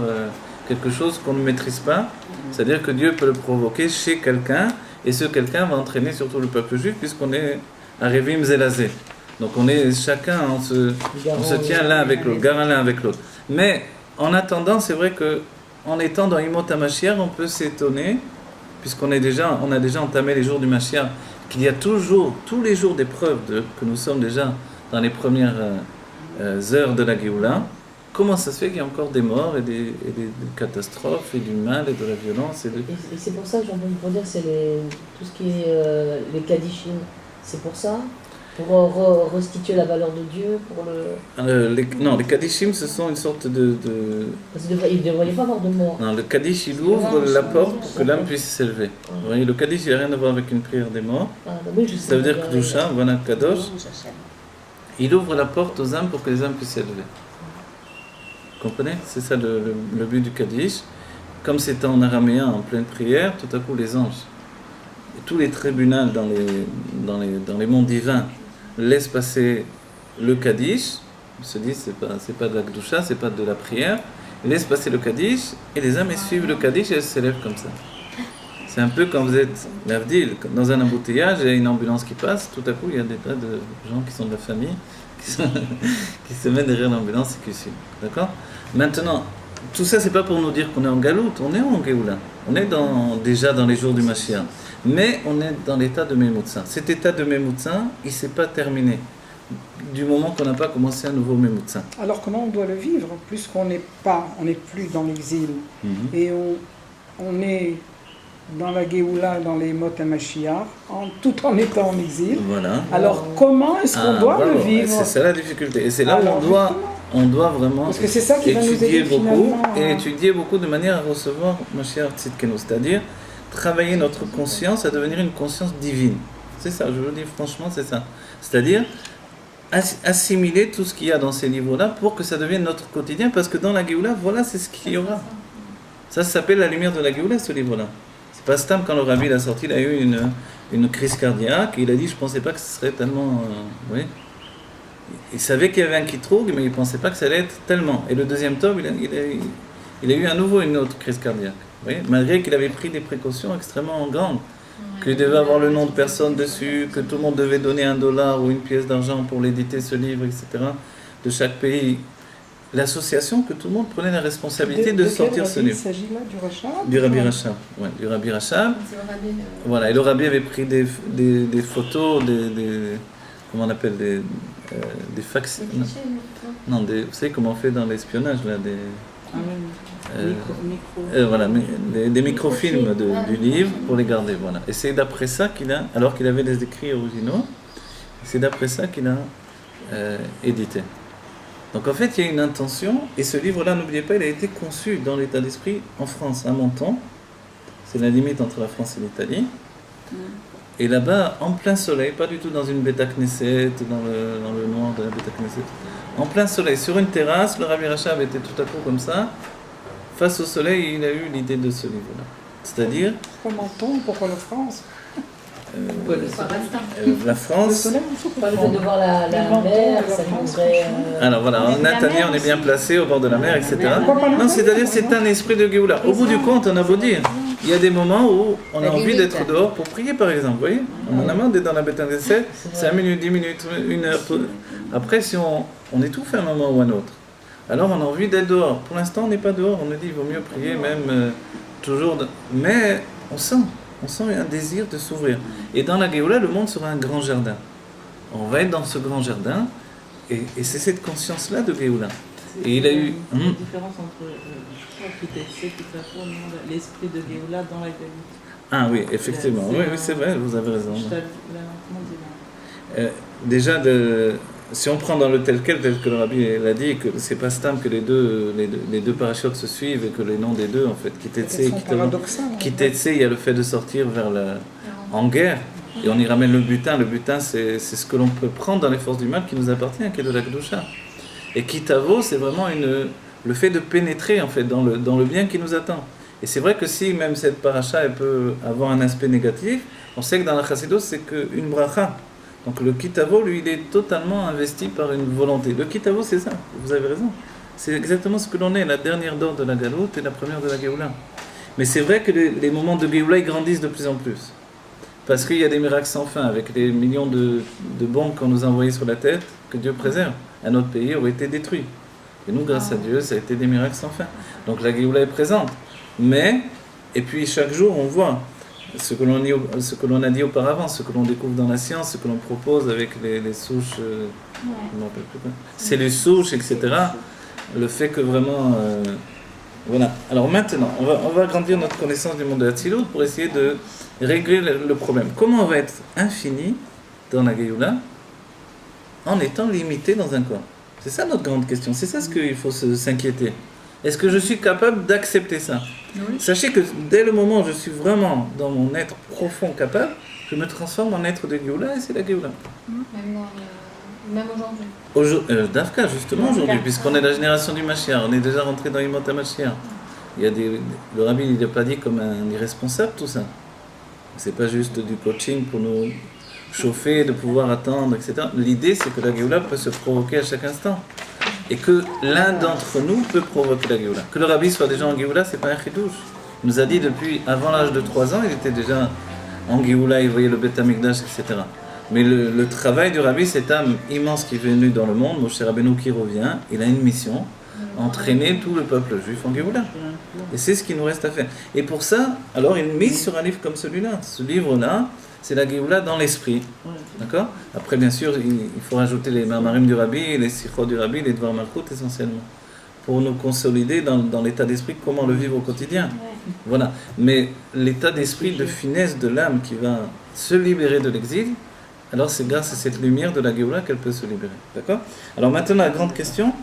quelque chose qu'on ne maîtrise pas. C'est-à-dire que Dieu peut le provoquer chez quelqu'un, et ce quelqu'un va entraîner surtout le peuple juif, puisqu'on est à Revim Zelazé. Donc on est chacun, on se tient l'un avec l'autre, garin l'un avec l'autre. Mais en attendant, c'est vrai que en étant dans Yimot HaMashiach, on peut s'étonner, puisqu'on a déjà entamé les jours du Mashiach, qu'il y a toujours, tous les jours des preuves que nous sommes déjà dans les premières heures de la Géoula. comment ça se fait qu'il y a encore des morts et des catastrophes et du mal et de la violence Et c'est pour ça que j'en veux dire, c'est tout ce qui est les Kadishim. C'est pour ça. Pour restituer la valeur de Dieu, pour le... Non, les Kadishim, ce sont une sorte de... Parce qu'il ne devrait pas avoir de mort. Non, le Kaddish, il ouvre la porte pour que l'âme puisse s'élever. Vous voyez, le Kaddish, il n'a rien à voir avec une prière des morts. Oui, Ça veut dire que Dusha, voilà, Kadosh, il ouvre la porte aux âmes pour que les âmes puissent s'élever. Vous comprenez? C'est ça le but du Kaddish. Comme c'était en araméen, en pleine prière, tout à coup, les anges, et tous les tribunaux dans les mondes divins, laisse passer le Kaddish, ils se disent c'est pas de la Gdusha, c'est pas de la prière, ils laissent passer le Kaddish et les âmes suivent le Kaddish et elles s'élèvent comme ça. C'est un peu quand vous êtes l'Avdil, dans un embouteillage, il y a une ambulance qui passe, tout à coup il y a des tas de gens qui sont de la famille qui se mettent derrière l'ambulance et qui suivent. D'accord? Maintenant, tout ça c'est pas pour nous dire qu'on est en Galout, on est en Géoula, on est déjà dans les jours du Mashiach. Mais on est dans l'état de Mémoutsin. Cet état de Mémoutsin, il ne s'est pas terminé du moment qu'on n'a pas commencé un nouveau Mémoutsin. Alors comment on doit le vivre, puisqu'on n'est plus dans l'exil, et on est dans la Géoula, dans les Mot HaMashiach, tout en étant en exil. Voilà. Alors comment est-ce qu'on doit le vivre? C'est ça la difficulté. Et c'est là où on doit vraiment parce que c'est ça qui va nous aider beaucoup, finalement, et étudier beaucoup de manière à recevoir Mashiach Tzidkenu, c'est-à-dire travailler notre conscience à devenir une conscience divine. C'est ça, je veux dire franchement, c'est ça. C'est-à-dire assimiler tout ce qu'il y a dans ces livres-là pour que ça devienne notre quotidien, parce que dans la Géoula, voilà, c'est ce qu'il y aura. Ça s'appelle la lumière de la Géoula, ce livre-là. C'est pas Stam, quand le Rabbi l'a sorti, il a eu une crise cardiaque, et il a dit, je pensais pas que ce serait tellement... oui. Il savait qu'il y avait un Kitroug, mais il pensait pas que ça allait être tellement. Et le deuxième tome, il a eu à nouveau une autre crise cardiaque. Oui, malgré qu'il avait pris des précautions extrêmement grandes, qu'il devait avoir le nom de personne dessus, que tout le monde devait donner $1 ou une pièce d'argent pour l'éditer ce livre, etc. De chaque pays. L'association, que tout le monde prenait la responsabilité de sortir ce livre. Il s'agit là du Rachab? Du Rabbi Rachab, oui, du Rabbi Rachab. Voilà, et le Rabbi avait pris des photos, comment on appelle, des fax. Non, vous savez comment on fait dans l'espionnage, là, voilà, des microfilms du livre pour les garder, voilà. Et c'est d'après ça qu'il a, alors qu'il avait des écrits originaux, c'est d'après ça qu'il a édité. Donc en fait, il y a une intention, et ce livre-là, n'oubliez pas, il a été conçu dans l'état d'esprit en France, à Menton. C'est la limite entre la France et l'Italie. Et là-bas, en plein soleil, pas du tout dans une Beta Knesset, dans le noir de la Beta Knesset, en plein soleil, sur une terrasse, le Rabbi Rachab était tout à coup comme ça, face au soleil, il a eu l'idée de ce livre-là. C'est-à-dire... Pourquoi Menton? Pourquoi la France? La France... Le fait de voir la mer, ça nous ferait... Alors voilà, en Nathalie, on est bien placé au bord de la mer, etc. Non, c'est-à-dire c'est un esprit de Géoula. Au bout du compte, on a beau dire, il y a des moments où on a envie d'être dehors pour prier, par exemple. Vous voyez, on en a marre d'être dans la bête d'essai, 5 minutes, 10 minutes, 1 heure. Après, si on étouffe à un moment ou un autre, alors on a envie d'être dehors. Pour l'instant, on n'est pas dehors. On nous dit, il vaut mieux prier, même toujours. Mais on sent un désir de s'ouvrir. Et dans la Géoula, le monde sera un grand jardin. On va être dans ce grand jardin, et c'est cette conscience-là de Géoula. Et il a eu... la différence entre l'esprit de Géoula dans la Géoula. Ah oui, effectivement. Oui, c'est vrai, vous avez raison. Déjà, si on prend dans le tel que le Rabbi l'a dit, que c'est pas Stam que les deux parachutes se suivent et que les noms des deux, en fait, Kitetsé, il y a le fait de sortir en guerre, et on y ramène le butin. Le butin, c'est ce que l'on peut prendre dans les forces du mal qui nous appartient, qui est de la Kedusha. Et Kitavo, c'est vraiment le fait de pénétrer, en fait, dans le bien qui nous attend. Et c'est vrai que si même cette paracha elle peut avoir un aspect négatif, on sait que dans la Chassidut, c'est qu'une bracha. Donc le Kitavo, lui, il est totalement investi par une volonté. Le Kitavo, c'est ça, vous avez raison. C'est exactement ce que l'on est, la dernière d'or de la Galoute et la première de la Géoula. Mais c'est vrai que les moments de Géoula, ils grandissent de plus en plus. Parce qu'il y a des miracles sans fin, avec les millions de bombes qu'on nous a envoyées sur la tête, que Dieu préserve. Un autre pays aurait été détruit. Et nous, grâce à Dieu, ça a été des miracles sans fin. Donc la Géoula est présente. Mais, et puis chaque jour, on voit ce que l'on a dit auparavant, ce que l'on découvre dans la science, ce que l'on propose avec les souches, cellules souches, etc. Le fait que vraiment... voilà. Alors maintenant, on va agrandir notre connaissance du monde de Hatzilut pour essayer de régler le problème. Comment on va être infini dans la Géoula en étant limité dans un corps? C'est ça notre grande question. C'est ça ce qu'il faut s'inquiéter. Est-ce que je suis capable d'accepter ça? Oui. Sachez que dès le moment où je suis vraiment dans mon être profond capable, je me transforme en être de Géoula et c'est la Géoula. Même aujourd'hui. Dafka, justement aujourd'hui, puisqu'on est la génération du Mashiach, on est déjà rentré dans Yimot HaMashiach. Le Rabbi il n'a pas dit comme un irresponsable tout ça. C'est pas juste du coaching pour nous chauffer, de pouvoir attendre, etc. L'idée c'est que la Géoula peut se provoquer à chaque instant. Et que l'un d'entre nous peut provoquer la Géoula. Que le Rabbi soit déjà en Géoula, c'est pas un chidouche. Il nous a dit depuis avant l'âge de 3 ans, il était déjà en Géoula, il voyait le Beth Amikdash, etc. Mais le travail du Rabbi, cet âme immense qui est venu dans le monde, Moshe Rabbeinu qui revient, il a une mission, entraîner tout le peuple juif en Géoula. Et c'est ce qu'il nous reste à faire. Et pour ça, alors il mise sur un livre comme celui-là. Ce livre-là, c'est la Géoula dans l'esprit. D'accord? Après, bien sûr, il faut rajouter les Mamarim du Rabbi, les Sichot du Rabbi, les Dvar Malchut essentiellement. Pour nous consolider dans l'état d'esprit, comment le vivre au quotidien. Voilà. Mais l'état d'esprit de finesse de l'âme qui va se libérer de l'exil, alors c'est grâce à cette lumière de la Géoula qu'elle peut se libérer. D'accord? Alors maintenant, la grande question,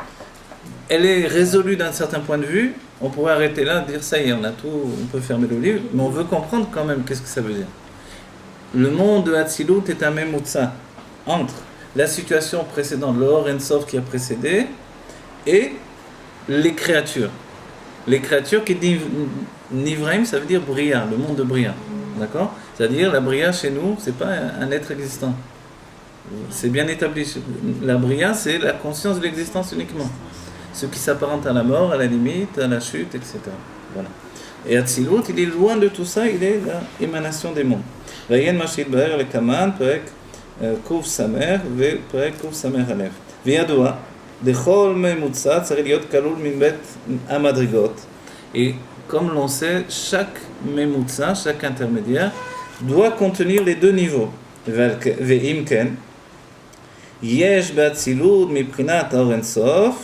elle est résolue d'un certain point de vue. On pourrait arrêter là, dire ça y est, on a tout, on peut fermer le livre, mais on veut comprendre quand même qu'est-ce que ça veut dire. Le monde de Hatzilut est un memutsa entre la situation précédente, le Or Ensof qui a précédé, et les créatures. Les créatures qui disent Nivraim, ça veut dire Bria, le monde de Bria. D'accord? C'est-à-dire la Bria chez nous, c'est pas un être existant. C'est bien établi. La Bria, c'est la conscience de l'existence uniquement. Ce qui s'apparente à la mort, à la limite, à la chute, etc. Voilà. Et Hatzilut, il est loin de tout ça, il est l'émanation des mondes. Vayen Mashid Baer le Kaman, Perek Kouf Samer, Perek Kouf Samer Alev. Viadoua, Dechol Memutsa, Tsariliot Kalul Minbet Amadrigot. Et comme l'on sait, chaque Memutsa, chaque intermédiaire, doit contenir les deux niveaux. Ve'imken, Yesh Batzilut Miprinat Or Ensof,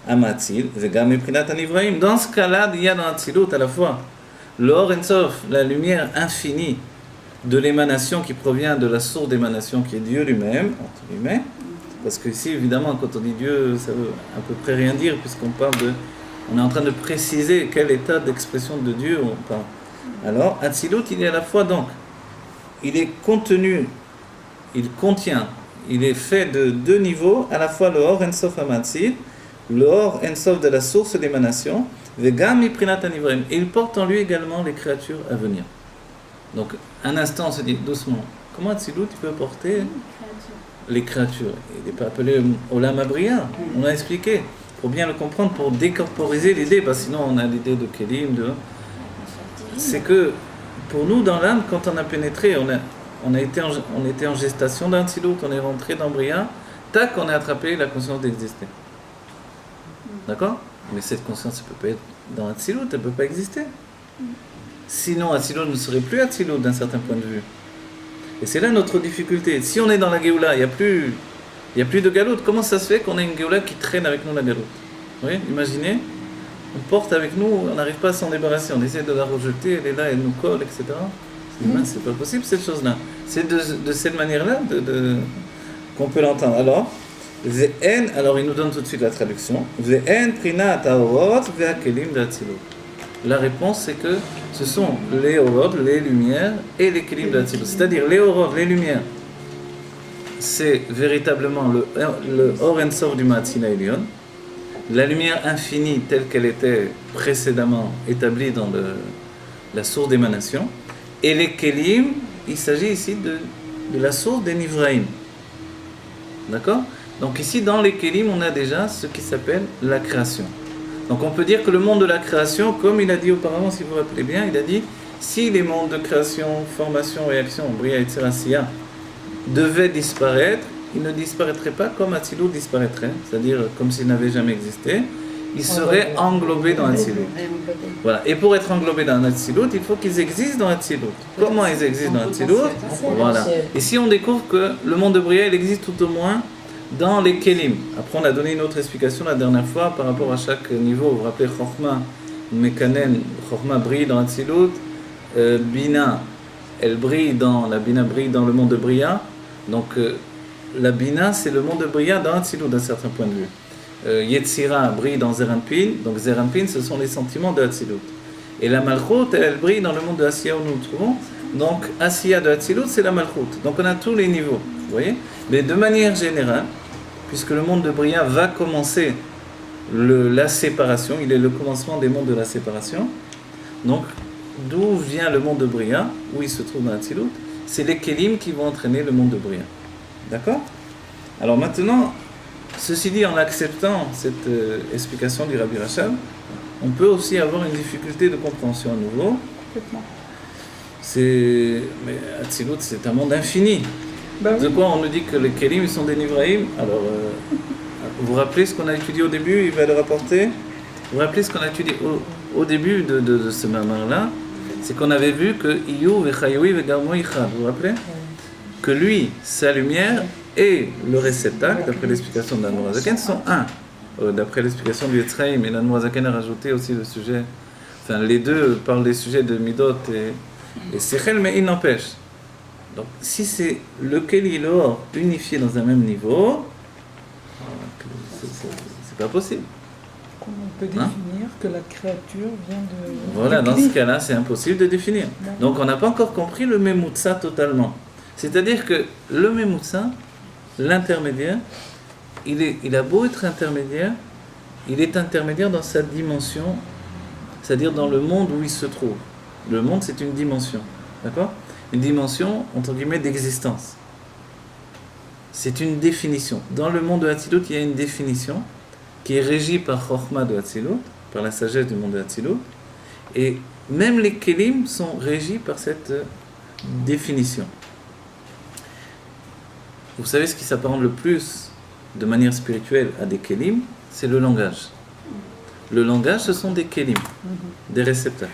Amatzil, Vegam Miprinat Anivraim. Dans ce cas-là, il y a dans Hatzilut à la fois l'Or Ensof, la lumière infinie de l'émanation qui provient de la source d'émanation qui est Dieu lui-même, entre guillemets, parce que ici, évidemment, quand on dit Dieu, ça veut à peu près rien dire, puisqu'on parle de... On est en train de préciser quel état d'expression de Dieu on parle. Alors, Hatzilut, il est à la fois donc, il est contenu, il contient, il est fait de deux niveaux, à la fois le Or Ensof Amatzil, le Or Ensof de la source d'émanation, Vegam Miprinat Anivraim, et il porte en lui également les créatures à venir. Donc, un instant, on se dit doucement, comment Hatzilut peut porter les créatures? Il n'est pas appelé Olam Abria, on a expliqué. Il faut bien le comprendre pour décorporiser l'idée, parce que sinon on a l'idée de Kélim, c'est que pour nous, dans l'âme, quand on a pénétré, on était en gestation d'un Hatzilut, on est rentré dans Bria, tac, on a attrapé la conscience d'exister. D'accord? Mais cette conscience ne peut pas être dans Hatzilut, elle ne peut pas exister. Sinon, Hatzilut ne serait plus Hatzilut d'un certain point de vue. Et c'est là notre difficulté. Si on est dans la Géoula, il n'y a plus de Galout. Comment ça se fait qu'on ait une Géoula qui traîne avec nous la Galout? Vous voyez, imaginez, on porte avec nous, on n'arrive pas à s'en débarrasser, on essaie de la rejeter, elle est là, elle nous colle, etc. C'est pas possible cette chose-là. C'est de cette manière-là qu'on peut l'entendre. Alors il nous donne tout de suite la traduction. La réponse c'est que ce sont les orod, les lumières et les kelim de Hatzilut. C'est-à-dire les orod, les lumières, c'est véritablement le Or Ensof du Ma'atzina Elyon, la lumière infinie telle qu'elle était précédemment établie dans la source d'émanation, et les kelim, il s'agit ici de la source des Nivraim. D'accord? Donc ici dans les kelim on a déjà ce qui s'appelle la création. Donc on peut dire que le monde de la création, comme il a dit auparavant, si vous vous rappelez bien, il a dit si les mondes de création, formation, réaction, Bria et Tzerasia devaient disparaître, ils ne disparaîtraient pas comme Hatzilut disparaîtrait, c'est-à-dire comme s'ils n'avaient jamais existé, ils seraient englobés dans Hatzilut. Voilà. Et pour être englobés dans Hatzilut, il faut qu'ils existent dans Hatzilut. Comment ils existent dans Hatzilut? Voilà. Et si on découvre que le monde de Bria, il existe tout au moins Dans les kelim, après on a donné une autre explication la dernière fois par rapport à chaque niveau. Vous vous rappelez, Chokhmah, Mekanen, Chokhmah brille dans Atzilut, Bina, la Bina brille dans le monde de Bria. Donc la Bina, c'est le monde de Bria dans Atzilut d'un certain point de vue. Yetzira brille dans Zeranpin, donc Zeranpin, ce sont les sentiments de Atzilut. Et la Malchut, elle brille dans le monde de Asiya où nous nous trouvons. Donc Asiya de Atzilut, c'est la Malchut. Donc on a tous les niveaux, vous voyez. Mais de manière générale, puisque le monde de Bria va commencer la séparation, il est le commencement des mondes de la séparation. Donc, d'où vient le monde de Bria, où il se trouve dans Atzilut, c'est les Kélim qui vont entraîner le monde de Bria. D'accord? Alors maintenant, ceci dit, en acceptant cette explication du Rabbi Rachab, on peut aussi avoir une difficulté de compréhension à nouveau. Complètement. Mais Atzilut, c'est un monde infini. Ben De oui. quoi on nous dit que les Kélim sont des Nivraïm? Alors, vous vous rappelez ce qu'on a étudié au début? Il va le rapporter. Vous vous rappelez ce qu'on a étudié au début de ce mamar-là? C'est qu'on avait vu que Iyou, Vechayoui, Vegarmo, Ichad. Vous vous rappelez? Que lui, sa lumière et le réceptacle, d'après l'explication de l'Admor HaZaken, sont un. D'après l'explication du Yetzraïm, et l'Admor HaZaken a rajouté aussi le sujet. Enfin, les deux parlent des sujets de Midot et Sechel, mais il n'empêche. Donc, si c'est le Keli et l'or unifiés dans un même niveau, c'est pas possible. Comment on peut définir que la créature vient de... Voilà, du dans ce Kli. cas-là, c'est impossible de définir. Donc, on n'a pas encore compris le Memutsa totalement. C'est-à-dire que le Memutsa, l'intermédiaire, il a beau être intermédiaire, il est intermédiaire dans sa dimension, c'est-à-dire dans le monde où il se trouve. Le monde, c'est une dimension, d'accord? Une dimension, entre guillemets, d'existence. C'est une définition. Dans le monde de Hatzilut, il y a une définition qui est régie par Chokhmah de Hatzilut, par la sagesse du monde de Hatzilut, et même les Kélim sont régis par cette définition. Vous savez ce qui s'apparente le plus de manière spirituelle à des Kélim, c'est le langage. Le langage, ce sont des Kélim, des réceptacles.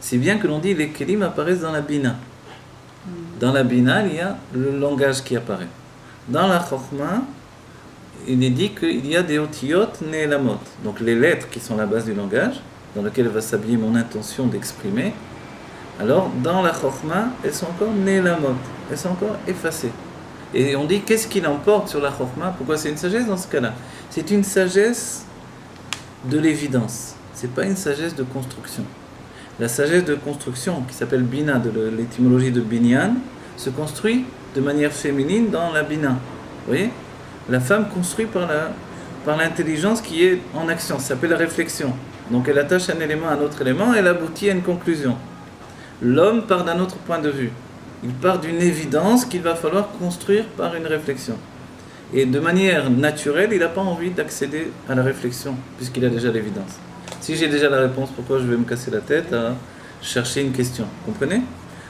Si bien que l'on dit les Kélim apparaissent dans la Bina. Dans la Bina, il y a le langage qui apparaît. Dans la Chokhmah, il est dit qu'il y a des otiyot ne'elamot, donc les lettres qui sont la base du langage, dans lequel va s'habiller mon intention d'exprimer. Alors, dans la Chokhmah, elles sont encore ne'elamot, elles sont encore effacées. Et on dit, qu'est-ce qui l'emporte sur la Chokhmah? Pourquoi c'est une sagesse dans ce cas-là? C'est une sagesse de l'évidence, c'est pas une sagesse de construction. La sagesse de construction, qui s'appelle Bina, de l'étymologie de Binyan, se construit de manière féminine dans la Bina. Vous voyez? La femme construit par l'intelligence qui est en action, ça s'appelle la réflexion. Donc elle attache un élément à un autre élément, elle aboutit à une conclusion. L'homme part d'un autre point de vue. Il part d'une évidence qu'il va falloir construire par une réflexion. Et de manière naturelle, il n'a pas envie d'accéder à la réflexion, puisqu'il a déjà l'évidence. Si j'ai déjà la réponse, pourquoi je vais me casser la tête à chercher une question? Vous comprenez?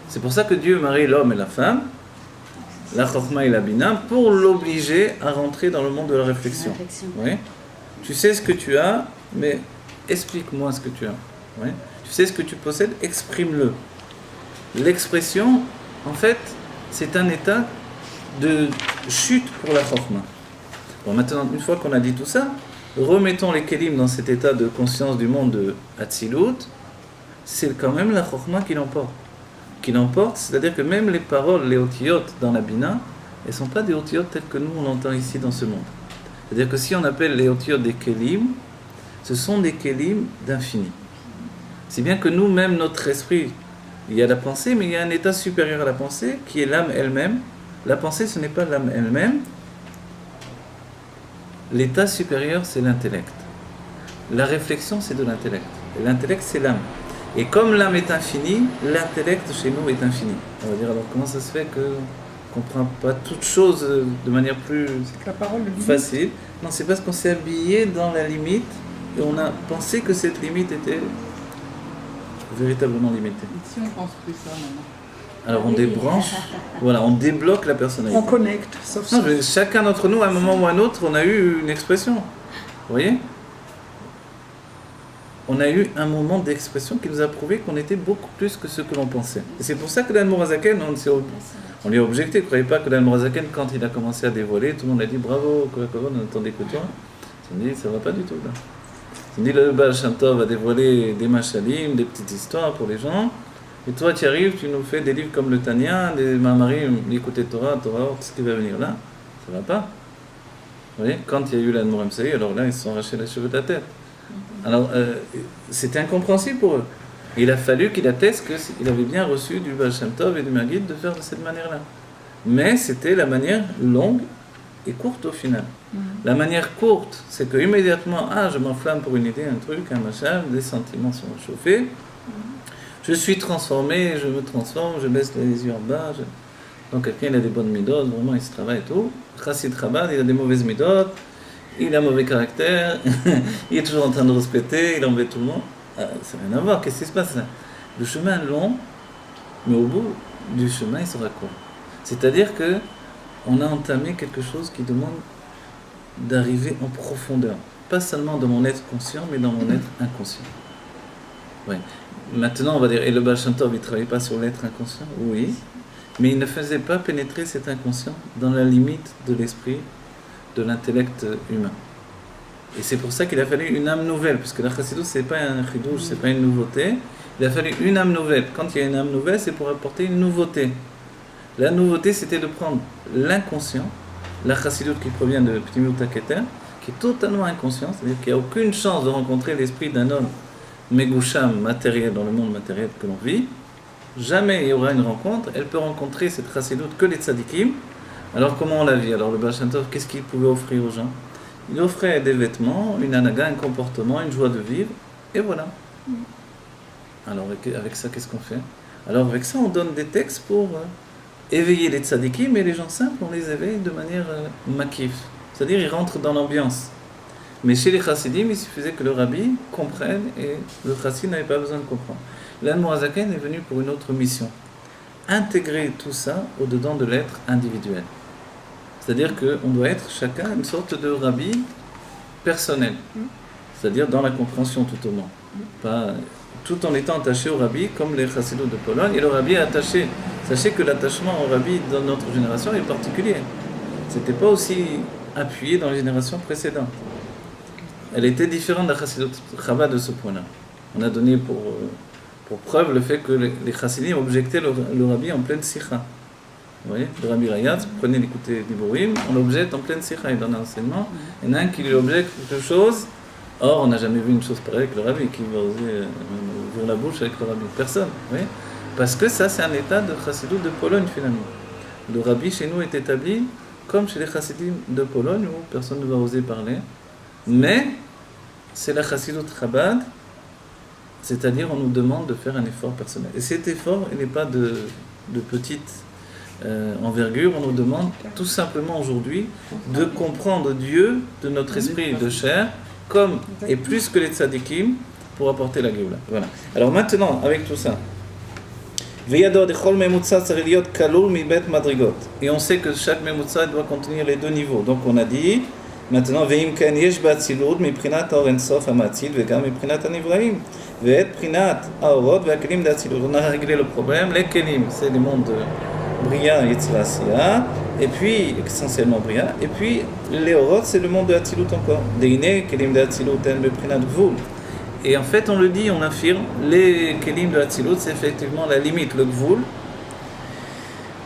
C'est pour ça que Dieu marie l'homme et la femme, la Chokhmah et la Bina, pour l'obliger à rentrer dans le monde de la réflexion. Oui? Tu sais ce que tu as, mais explique-moi ce que tu as. Oui? Tu sais ce que tu possèdes, exprime-le. L'expression, en fait, c'est un état de chute pour la Chokhmah. Bon, maintenant, une fois qu'on a dit tout ça, remettons les Kélim dans cet état de conscience du monde de Hatzilut, c'est quand même la Chokhmah qui l'emporte. Qui l'emporte, c'est-à-dire que même les paroles, les otiyot dans la Bina, elles ne sont pas des otiyot telles que nous on entend ici dans ce monde. C'est-à-dire que si on appelle les otiyot des Kélim, ce sont des Kélim d'infini. C'est bien que nous, même notre esprit, il y a la pensée, mais il y a un état supérieur à la pensée, qui est l'âme elle-même. La pensée, ce n'est pas l'âme elle-même. L'état supérieur, c'est l'intellect. La réflexion, c'est de l'intellect. Et l'intellect, c'est l'âme. Et comme l'âme est infinie, l'intellect chez nous est infini. On va dire, alors comment ça se fait qu'on ne comprend pas toutes choses de manière plus La parole de facile? Non, c'est parce qu'on s'est habillé dans la limite et on a pensé que cette limite était véritablement limitée. Et si on pense plus ça maintenant? Alors on débranche, voilà, on débloque la personnalité. On connecte, sauf Non, ça. mais chacun d'entre nous, à un moment ou à un autre, on a eu une expression. Vous voyez? On a eu un moment d'expression qui nous a prouvé qu'on était beaucoup plus que ce que l'on pensait. Et c'est pour ça que l'Admor HaZaken, On lui a objecté, ne croyez pas que l'Admorazaken, quand il a commencé à dévoiler, tout le monde a dit bravo, on n'attendait que toi. Ils ont dit ça ne va pas du tout là. Ils ont dit le Baal Shem Tov a dévoilé des machalim, des petites histoires pour les gens, et toi tu arrives, tu nous fais des livres comme le Tanya, des Mamarim, l'écouter Torah, tout ce qui va venir là, ça ne va pas. Vous voyez, quand il y a eu l'Admor Msaï, alors là ils se sont arrachés les cheveux de la tête. Alors c'était incompréhensible pour eux. Il a fallu qu'il atteste qu'il avait bien reçu du Baal Shem Tov et du Maguid de faire de cette manière-là. Mais c'était la manière longue et courte au final. La manière courte, c'est que immédiatement, je m'enflamme pour une idée, un truc, un machin, des sentiments sont chauffés. Je suis transformé, je me transforme, je baisse les yeux en bas. Donc quelqu'un il a des bonnes méthodes, vraiment il se travaille et tout. Chassid Chabad, il a des mauvaises méthodes, il a un mauvais caractère, il est toujours en train de respecter, il embête tout le monde. Ça n'a rien à voir, qu'est-ce qui se passe là? Le chemin est long, mais au bout du chemin, il sera court. C'est-à-dire que on a entamé quelque chose qui demande d'arriver en profondeur. Pas seulement dans mon être conscient, mais dans mon être inconscient. Oui. Maintenant, on va dire, et le Baal Shem Tov, il ne travaillait pas sur l'être inconscient? Oui. Mais il ne faisait pas pénétrer cet inconscient dans la limite de l'esprit, de l'intellect humain. Et c'est pour ça qu'il a fallu une âme nouvelle, puisque la chassidut, ce n'est pas un chidouche, ce n'est pas une nouveauté. Il a fallu une âme nouvelle. Quand il y a une âme nouvelle, c'est pour apporter une nouveauté. La nouveauté, c'était de prendre l'inconscient, la chassidut qui provient de Pnimut HaKeter, qui est totalement inconscient, c'est-à-dire qu'il n'y a aucune chance de rencontrer l'esprit d'un homme megoucham, matériel, dans le monde matériel que l'on vit. Jamais il y aura une rencontre. Elle peut rencontrer cette chassidut que les tzadikim. Alors comment on la vit? Alors le Baal Shem Tov, qu'est-ce qu'il pouvait offrir aux gens? Il offrait des vêtements, une anaga, un comportement, une joie de vivre, et voilà. Alors avec ça, qu'est-ce qu'on fait? Alors avec ça, on donne des textes pour éveiller les tzadikim, mais les gens simples, on les éveille de manière makif. C'est-à-dire, ils rentrent dans l'ambiance. Mais chez les chassidim, il suffisait que le rabbi comprenne, et le chassid n'avait pas besoin de comprendre. L'Admorazaken est venu pour une autre mission. Intégrer tout ça au-dedans de l'être individuel. C'est-à-dire qu'on doit être chacun une sorte de rabbi personnel. C'est-à-dire dans la compréhension tout au moins. Pas, tout en étant attaché au rabbi, comme les chassidot de Pologne, et le rabbi est attaché. Sachez que l'attachement au rabbi dans notre génération est particulier. C'était pas aussi appuyé dans les générations précédentes. Elle était différente de la chassidot Chabad de ce point-là. On a donné pour preuve le fait que les chassidim objectaient le rabbi en pleine sikha. Vous voyez, le Rabbi Rayatz, prenez l'écouter d'Iborim, on l'objecte en pleine sikha, il donne un enseignement. Il y en a un qui lui objecte quelque chose. Or, on n'a jamais vu une chose pareille avec le Rabbi, qui va oser ouvrir la bouche avec le Rabbi. Personne, vous voyez. Parce que ça, c'est un état de chassidut de Pologne, finalement. Le Rabbi, chez nous, est établi comme chez les chassidim de Pologne, où personne ne va oser parler. Mais, c'est la chassidut Chabad, c'est-à-dire, on nous demande de faire un effort personnel. Et cet effort, il n'est pas de petite envergure, on nous demande tout simplement aujourd'hui de comprendre Dieu de notre esprit de chair, comme et plus que les tzadikim, pour apporter la Géoula. Voilà. Alors maintenant, avec tout ça, et on sait que chaque memutza doit contenir les deux niveaux. Donc on a dit, maintenant, on a réglé le problème. Les kelim, c'est les mondes Bria, Yetzira, Sia, et puis essentiellement Bria, et puis les Orot, c'est le monde de Hatzilut encore. Deine, Kelim de Hatzilut, El Beprinat Gvul. Et en fait, on le dit, on affirme, les Kelim de Hatzilut, c'est effectivement la limite, le Gvul.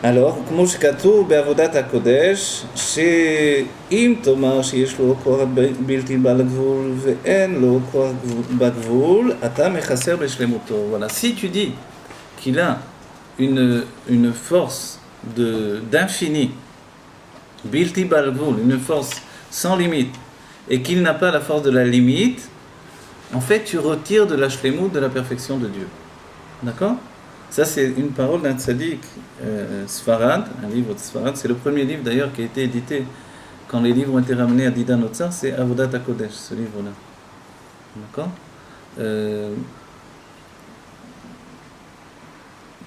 Alors, כמו שכתוב בעבודת הקודש, שאם תאמר שיש לו כוח בלתי בגבול ואין לו כוח בגבול, אתה מחסר בשלמותו. Voilà, si tu dis qu'il a une force d'infini, bilti balgul, une force sans limite, et qu'il n'a pas la force de la limite, en fait tu retires de la shlemut, de la perfection de Dieu. D'accord? Ça c'est une parole d'un tzaddik Sfarad, un livre de Sfarad, c'est le premier livre d'ailleurs qui a été édité quand les livres ont été ramenés à Didan Otsar, c'est Avodat HaKodesh, ce livre-là. D'accord?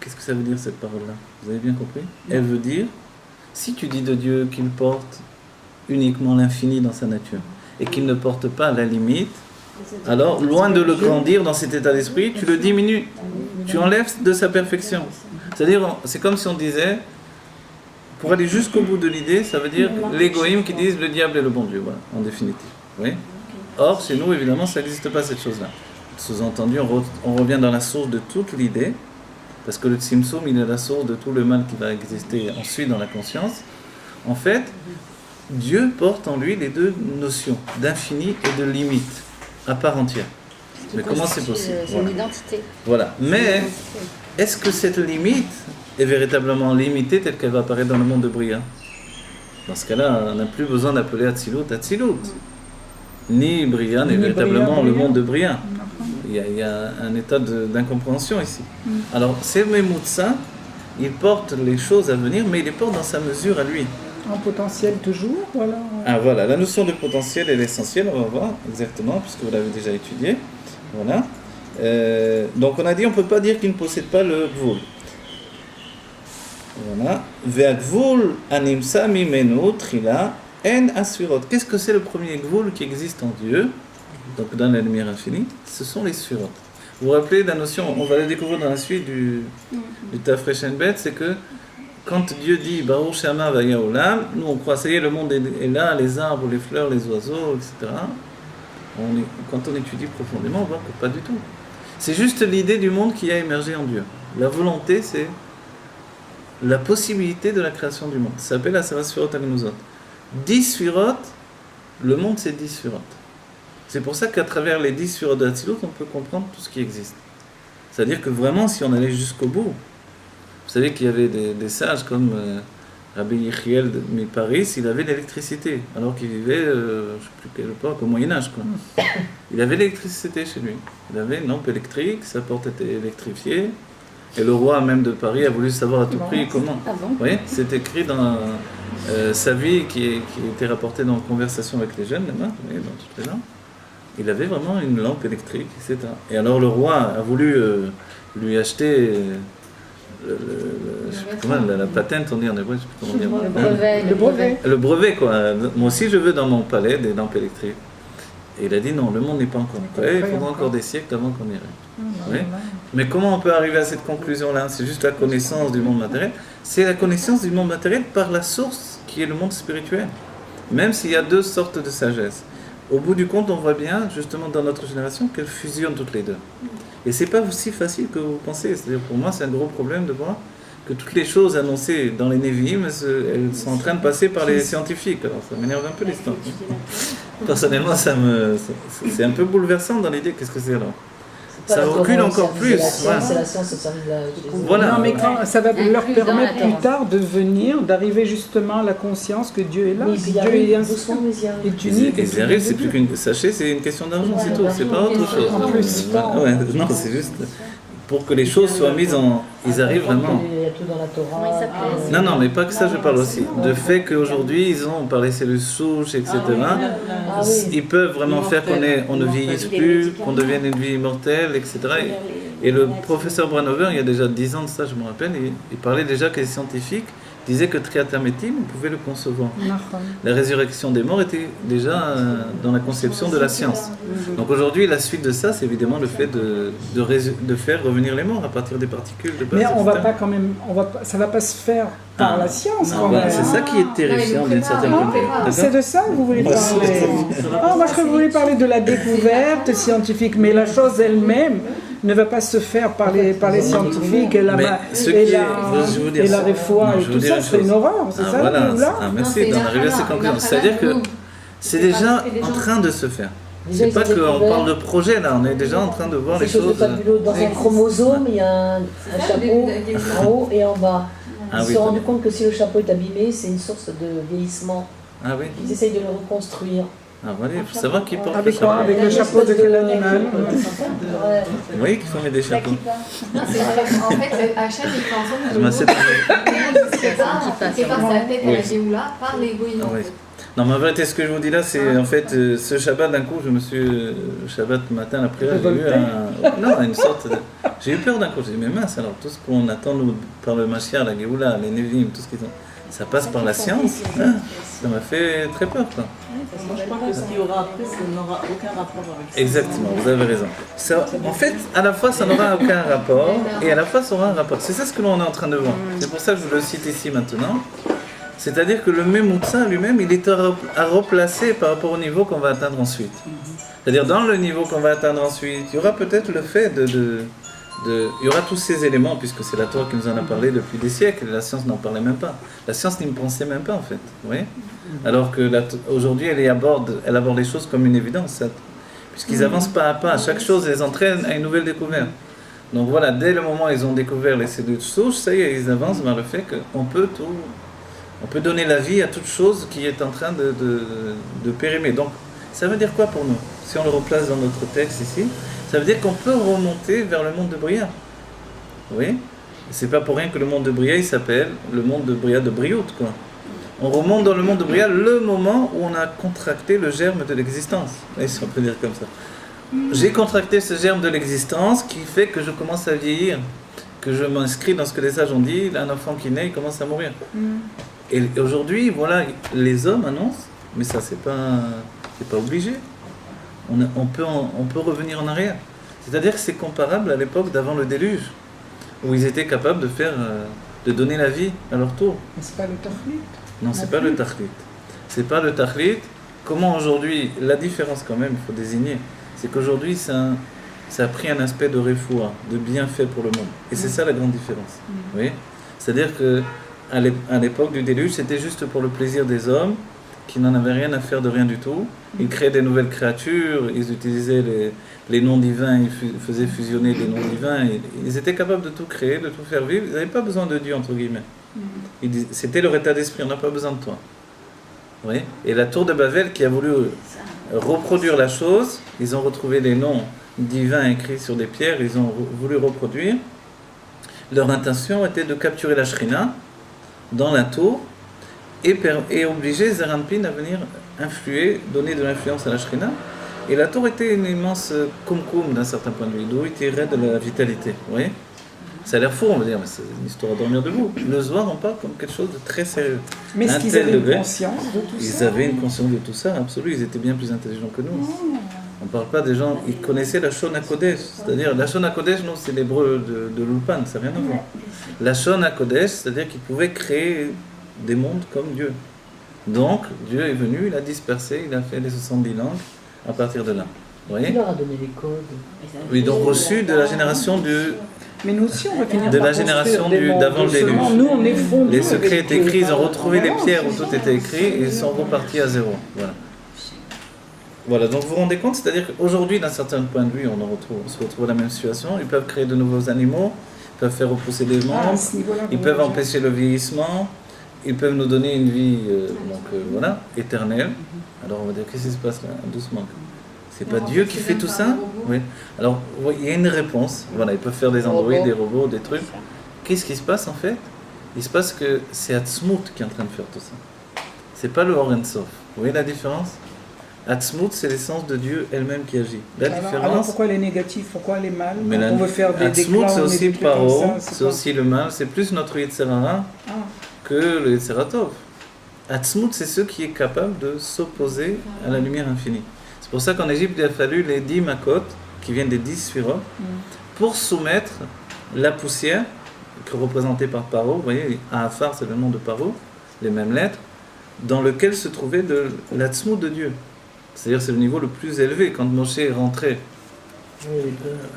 Qu'est-ce que ça veut dire cette parole-là? Vous avez bien compris? Elle veut dire, si tu dis de Dieu qu'il porte uniquement l'infini dans sa nature et qu'il ne porte pas la limite, alors loin de le grandir dans cet état d'esprit, tu le diminues, tu enlèves de sa perfection. C'est-à-dire, c'est comme si on disait, Pour aller jusqu'au bout de l'idée, ça veut dire les goïms qui disent le diable est le bon Dieu, voilà, en définitive. Oui. Or, chez nous, évidemment, ça n'existe pas cette chose-là. Sous-entendu, on revient dans la source de toute l'idée, parce que le Tzimtzum, il est la source de tout le mal qui va exister ensuite dans la conscience. En fait, Dieu porte en lui les deux notions, d'infini et de limite, à part entière. Mais comment c'est possible? C'est une identité. Voilà. Mais est-ce que cette limite est véritablement limitée telle qu'elle va apparaître dans le monde de Bria? Dans ce cas-là, on n'a plus besoin d'appeler Atzilut Atzilut. Ni Bria n'est véritablement le monde de Bria. Il y a un état d'incompréhension ici. Alors, ces Memutsa, il porte les choses à venir, mais il les porte dans sa mesure à lui. En potentiel toujours, voilà. Ah voilà, la notion de potentiel est l'essentiel, on va voir exactement, puisque vous l'avez déjà étudié. Voilà. Donc on a dit, on ne peut pas dire qu'il ne possède pas le Gvul. Voilà. Ve'agvul animsa mimenu trila en asfirot. Qu'est-ce que c'est le premier Gvul qui existe en Dieu? Donc dans la lumière infinie, ce sont les sfirot. Vous vous rappelez de la notion, on va la découvrir dans la suite du Tafresh Bet, c'est que quand Dieu dit Baruch Shama Vaya Olam, nous on croit, ça y est, le monde est là, les arbres, les fleurs, les oiseaux, etc. Quand on étudie profondément, on voit que pas du tout. C'est juste l'idée du monde qui a émergé en Dieu. La volonté, c'est la possibilité de la création du monde. Ça s'appelle la Sfirot Agnosot. 10 Sfirot, le monde c'est 10 Sfirot. C'est pour ça qu'à travers les 10 Sfirot de Hatzilut, on peut comprendre tout ce qui existe. C'est-à-dire que vraiment, si on allait jusqu'au bout, vous savez qu'il y avait des sages comme Rabbi Yechiel de Paris, il avait l'électricité, alors qu'il vivait, je ne sais plus quelle époque, au Moyen-Âge. Il avait l'électricité chez lui. Il avait une lampe électrique, sa porte était électrifiée, et le roi même de Paris a voulu savoir à tout prix comment. Ah bon? Vous voyez, c'est écrit dans sa vie qui était rapportée dans Conversation avec les jeunes, là-bas, vous voyez, dans toutes les langues. Il avait vraiment une lampe électrique, etc. Et alors le roi a voulu lui acheter... la patente, on dit en hébreu, je sais plus comment dire. Le brevet, quoi. Moi aussi, je veux dans mon palais des lampes électriques. Et il a dit non, le monde n'est pas encore prêt, il faudra encore des siècles avant qu'on y arrive. Oui. Mais comment on peut arriver à cette conclusion-là? C'est juste la connaissance du monde matériel. C'est la connaissance du monde matériel par la source qui est le monde spirituel. Même s'il y a deux sortes de sagesse. Au bout du compte, on voit bien, justement dans notre génération, qu'elles fusionnent toutes les deux. Et c'est pas aussi facile que vous pensez. C'est-à-dire, pour moi, c'est un gros problème de voir que toutes les choses annoncées dans les Nevi'im, elles sont en train de passer par les scientifiques. Alors, ça m'énerve un peu l'histoire. Personnellement, c'est un peu bouleversant dans l'idée. Qu'est-ce que c'est alors? Ça recule encore plus. C'est la science au service de la... Voilà. Non, mais quand, ça va leur permettre plus tard d'arriver justement à la conscience que Dieu est là. Oui, Dieu est doucement, mais est unique. Et ils arrivent, c'est plus qu'une... Sachez, c'est une question d'argent, c'est tout. C'est pas autre chose. En plus. Ouais, non, c'est juste... Pour que les choses soient mises en... Ils arrivent vraiment... Il y a tout dans la Torah. Non, mais pas que ça, je parle aussi. De fait qu'aujourd'hui, ils ont, par les cellules souches, etc., ils peuvent vraiment faire qu'on ne vieillisse plus, qu'on devienne une vie immortelle, etc. Et le professeur Branover, il y a déjà 10 ans de ça, je me rappelle, il parlait déjà que les scientifiques disaient que Triatametim, on pouvait le concevoir. La résurrection des morts était déjà dans la conception de la science. Donc aujourd'hui, la suite de ça, c'est évidemment le fait de faire revenir les morts à partir des particules de base. Mais on va pas quand même, ça va pas se faire par la science. C'est ça qui est terrifiant d'une certaine manière. C'est de ça que vous voulez parler? Moi je crois que vous voulez parler de la découverte scientifique, mais la chose elle-même ne va pas se faire par les scientifiques et la réfoua et tout ça, c'est une horreur, c'est ça voilà. là Merci d'en arriver à ces conclusions. C'est-à-dire que c'est déjà en train de se faire. C'est pas qu'on parle de projet là, on est déjà en train de voir les choses. Dans un chromosome, il y a un chapeau en haut et en bas. Ils se sont rendus compte que si le chapeau est abîmé, c'est une source de vieillissement. Ah oui. Ils essayent de le reconstruire. Ah voilà, il faut savoir qui porte avec quoi? Avec le chapeau de quel animal? Vous voyez qu'il faut mettre des chapeaux. Non, c'est en fait, Hachem, il fait en sorte que Je m'assieds c'est par sa tête à la Géoula, par l'égoïsme. Non, mais en vérité, ce que je vous dis là, c'est en fait, ce Shabbat, d'un coup, je me suis, Shabbat matin, la prière, j'ai eu une sorte de... J'ai eu peur d'un coup, j'ai dit, mais mince, alors, tout ce qu'on attend, nous, par le Mashiach, la Géoula, les Nevi'im, tout ce qu'ils ont, ça passe par la science, hein. Ça m'a fait très peur, quoi. Moi, je crois que ce qu'il y aura après, ça n'aura aucun rapport avec ça. Exactement, vous avez raison. Ça, en fait, à la fois, ça n'aura aucun rapport, et à la fois, ça aura un rapport. C'est ça ce que l'on est en train de voir. C'est pour ça que je le cite ici maintenant. C'est-à-dire que le Memutsa lui-même, il est à replacer par rapport au niveau qu'on va atteindre ensuite. C'est-à-dire dans le niveau qu'on va atteindre ensuite, il y aura peut-être le fait il y aura tous ces éléments, puisque c'est la Torah qui nous en a parlé depuis des siècles, et la science n'en parlait même pas. La science n'y pensait même pas en fait. Vous voyez, alors que aujourd'hui, elle aborde les choses comme une évidence, puisqu'ils avancent pas à pas. Chaque chose les entraîne à une nouvelle découverte. Donc voilà, dès le moment où ils ont découvert les cellules souches, ça y est, ils avancent vers le fait qu'on peut donner la vie à toute chose qui est en train de périmer. Donc, ça veut dire quoi pour nous? Si on le replace dans notre texte ici, ça veut dire qu'on peut remonter vers le monde de Bria. Vous voyez? C'est pas pour rien que le monde de Bria, il s'appelle le monde de Bria de Briout, quoi. On remonte dans le monde de Bria le moment où on a contracté le germe de l'existence. Oui, si on peut dire comme ça. J'ai contracté ce germe de l'existence qui fait que je commence à vieillir, que je m'inscris dans ce que les sages ont dit, un enfant qui naît, il commence à mourir. Et aujourd'hui, voilà, les hommes annoncent, mais ça c'est pas obligé. On peut revenir en arrière. C'est-à-dire que c'est comparable à l'époque d'avant le déluge, où ils étaient capables de donner la vie à leur tour. Mais c'est pas le Tachlit. Non, c'est pas le Tachlit. C'est pas le Tachlit. Comment aujourd'hui, la différence quand même, il faut désigner, c'est qu'aujourd'hui ça a pris un aspect de refoua, de bienfait pour le monde. Et c'est ça la grande différence. Vous voyez ? C'est-à-dire qu'à l'époque du déluge, c'était juste pour le plaisir des hommes, qui n'en avaient rien à faire de rien du tout. Ils créaient des nouvelles créatures, ils utilisaient les noms divins, ils faisaient fusionner les noms divins, ils étaient capables de tout créer, de tout faire vivre, ils n'avaient pas besoin de Dieu, entre guillemets. C'était leur état d'esprit, on n'a pas besoin de toi. Vous voyez ? Et la tour de Babel qui a voulu reproduire la chose, ils ont retrouvé les noms divins écrits sur des pierres, ils ont voulu reproduire. Leur intention était de capturer la Shrina dans la tour, et obliger Zeranpin à venir influer, donner de l'influence à la Shrina. Et la tour était une immense kumkum d'un certain point de vue, d'où il tirait de la vitalité. Vous voyez ? Ça a l'air fou, on va dire, mais c'est une histoire à dormir debout. Le Zohar, on parle comme quelque chose de très sérieux. Mais est-ce qu'ils avaient une conscience de tout ça ? Ils avaient une conscience de tout ça, absolument. Ils étaient bien plus intelligents que nous. On ne parle pas des gens, ils connaissaient la Shon HaKodesh. C'est-à-dire, la Shon HaKodesh, non, c'est l'hébreu de l'Ulpan, ça n'a rien à voir. La Shon HaKodesh, c'est-à-dire qu'ils pouvaient créer des mondes comme Dieu. Donc, Dieu est venu, il a dispersé, il a fait les 70 langues à partir de là. Vous voyez ? Qui leur a donné les codes ? Oui, donc reçu de la génération Mais nous aussi, on va finir de par la génération d'avant le déluge. Nous, on est fondus. Les secrets étaient écrits, ils ont retrouvé les pierres où tout était écrit et ils sont repartis à zéro. Voilà. Voilà, donc vous vous rendez compte, c'est-à-dire qu'aujourd'hui, d'un certain point de vue, on se retrouve à la même situation. Ils peuvent créer de nouveaux animaux, ils peuvent faire repousser des membres, ils peuvent empêcher le vieillissement. Ils peuvent nous donner une vie voilà, éternelle. Alors on va dire, qu'est-ce qui se passe là, doucement? C'est pas Dieu qui fait tout ça? Oui. Alors il y a une réponse. Voilà, ils peuvent faire des androïdes, des robots, des trucs. Qu'est-ce qui se passe en fait? Il se passe que c'est Atzmut qui est en train de faire tout ça. C'est pas le Or Ein Sof. Vous voyez la différence? Atzmut, c'est l'essence de Dieu elle-même qui agit. La différence. Alors pourquoi elle est négative? Pourquoi elle est mal? Mais on veut faire des Atzmut, c'est aussi Paro, c'est pas... aussi le mal. C'est plus notre Yetzirah que le Yetzeratov. Atzmut, c'est ce qui est capable de s'opposer à la lumière infinie. C'est pour ça qu'en Égypte, il a fallu les 10 makot, qui viennent des 10 sphirot, pour soumettre la poussière, représentée par Paro. Vous voyez, Ahafar, c'est le nom de Paro, les mêmes lettres, dans lequel se trouvait l'Atzmut de Dieu. C'est-à-dire, c'est le niveau le plus élevé. Quand Moshe est rentré,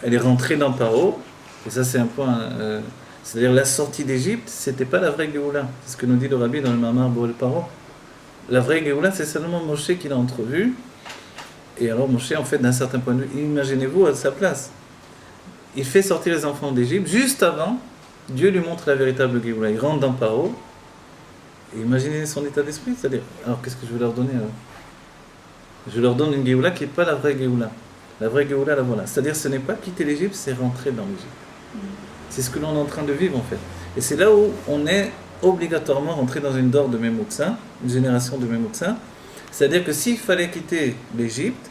elle est rentrée dans Paro, et ça, c'est un point... c'est-à-dire la sortie d'Égypte, c'était pas la vraie Géoula. C'est ce que nous dit le Rabbi dans le Mamar Boel Paro. La vraie Géoula, c'est seulement Moshe qui l'a entrevue. Et alors Moshe, en fait, d'un certain point de vue, imaginez-vous à sa place. Il fait sortir les enfants d'Égypte. Juste avant, Dieu lui montre la véritable Géoula. Il rentre dans Paro. Et imaginez son état d'esprit. C'est-à-dire, alors qu'est-ce que je vais leur donner alors? Je leur donne une Géoula qui n'est pas la vraie Géoula. La vraie Géoula, la voilà. C'est-à-dire, ce n'est pas quitter l'Égypte, c'est rentrer dans l'Égypte. C'est ce que l'on est en train de vivre en fait. Et c'est là où on est obligatoirement rentré dans une dor de Memutsa, une génération de Memutsa. C'est-à-dire que s'il fallait quitter l'Égypte,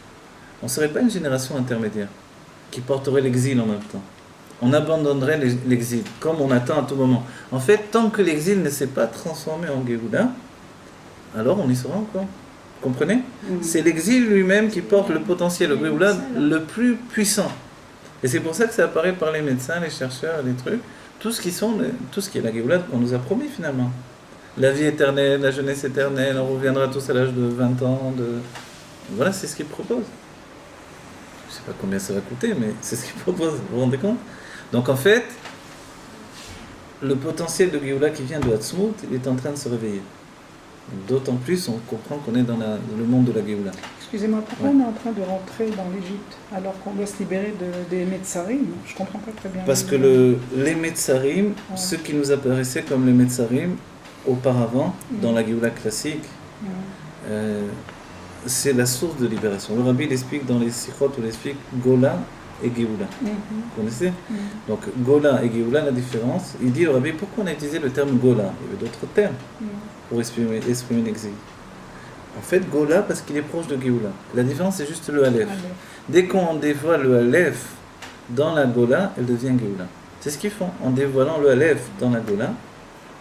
on ne serait pas une génération intermédiaire qui porterait l'exil en même temps. On abandonnerait l'exil, comme on attend à tout moment. En fait, tant que l'exil ne s'est pas transformé en Géoula, alors on y sera encore. Vous comprenez ? C'est l'exil lui-même qui porte le potentiel, le Géoula le plus puissant. Et c'est pour ça que ça apparaît par les médecins, les chercheurs, les trucs, tout ce qui est la Géoula qu'on nous a promis finalement. la vie éternelle, la jeunesse éternelle, on reviendra tous à l'âge de 20 ans. Voilà, c'est ce qu'il propose. Je ne sais pas combien ça va coûter, mais c'est ce qu'il propose, vous vous rendez compte? Donc en fait, le potentiel de Géoula qui vient de Hatzmout, il est en train de se réveiller. D'autant plus, on comprend qu'on est dans le monde de la Géoula. Excusez-moi, pourquoi on est en train de rentrer dans l'Égypte alors qu'on doit se libérer des Metzarim? Je ne comprends pas très bien. Parce que les Metzarim, ceux qui nous apparaissaient comme les Metzarim auparavant, dans la Géoula classique, c'est la source de libération. Le Rabbi l'explique dans les Sikhot, il explique Gola et Géoula. Vous connaissez? Donc Gola et Géoula, la différence, il dit au Rabbi, pourquoi on a utilisé le terme Gola? Il y avait d'autres termes pour exprimer l'exil. En fait, Gola, parce qu'il est proche de Géoula. La différence, c'est juste le Aleph. Dès qu'on dévoile le Aleph dans la Gola, elle devient Géoula. C'est ce qu'ils font. En dévoilant le Aleph dans la Gola,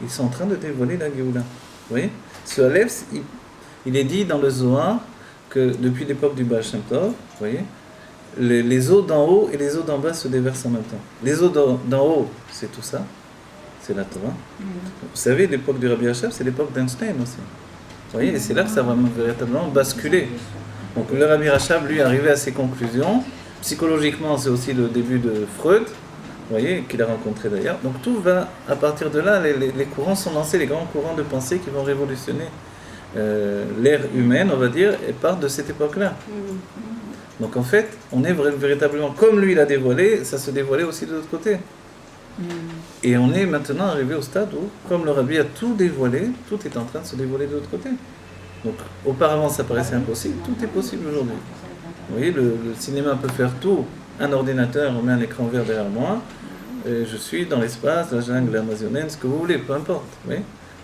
ils sont en train de dévoiler la Géoula. Vous voyez? Ce Aleph, il est dit dans le Zohar que depuis l'époque du Baal Shem Tov, vous voyez, les eaux d'en haut et les eaux d'en bas se déversent en même temps. Les eaux d'en haut, c'est tout ça, c'est la Torah. Vous savez, l'époque du Rabbi Hachab, c'est l'époque d'Einstein aussi. Vous voyez, et c'est là que ça va véritablement basculer. Donc le Rabbi Hachab, lui, est arrivé à ses conclusions. Psychologiquement, c'est aussi le début de Freud, vous voyez, qu'il a rencontré d'ailleurs. Donc tout va, à partir de là, les courants sont lancés, les grands courants de pensée qui vont révolutionner l'ère humaine, on va dire, et partent de cette époque-là. Donc en fait, on est véritablement, comme lui l'a dévoilé, ça se dévoilait aussi de l'autre côté. Et on est maintenant arrivé au stade où, comme le Rabbi a tout dévoilé, tout est en train de se dévoiler de l'autre côté. Donc auparavant ça paraissait impossible, tout est possible aujourd'hui. Vous voyez, le cinéma peut faire tout, un ordinateur, on met un écran vert derrière moi, et je suis dans l'espace, la jungle amazonienne, ce que vous voulez, peu importe. Oui,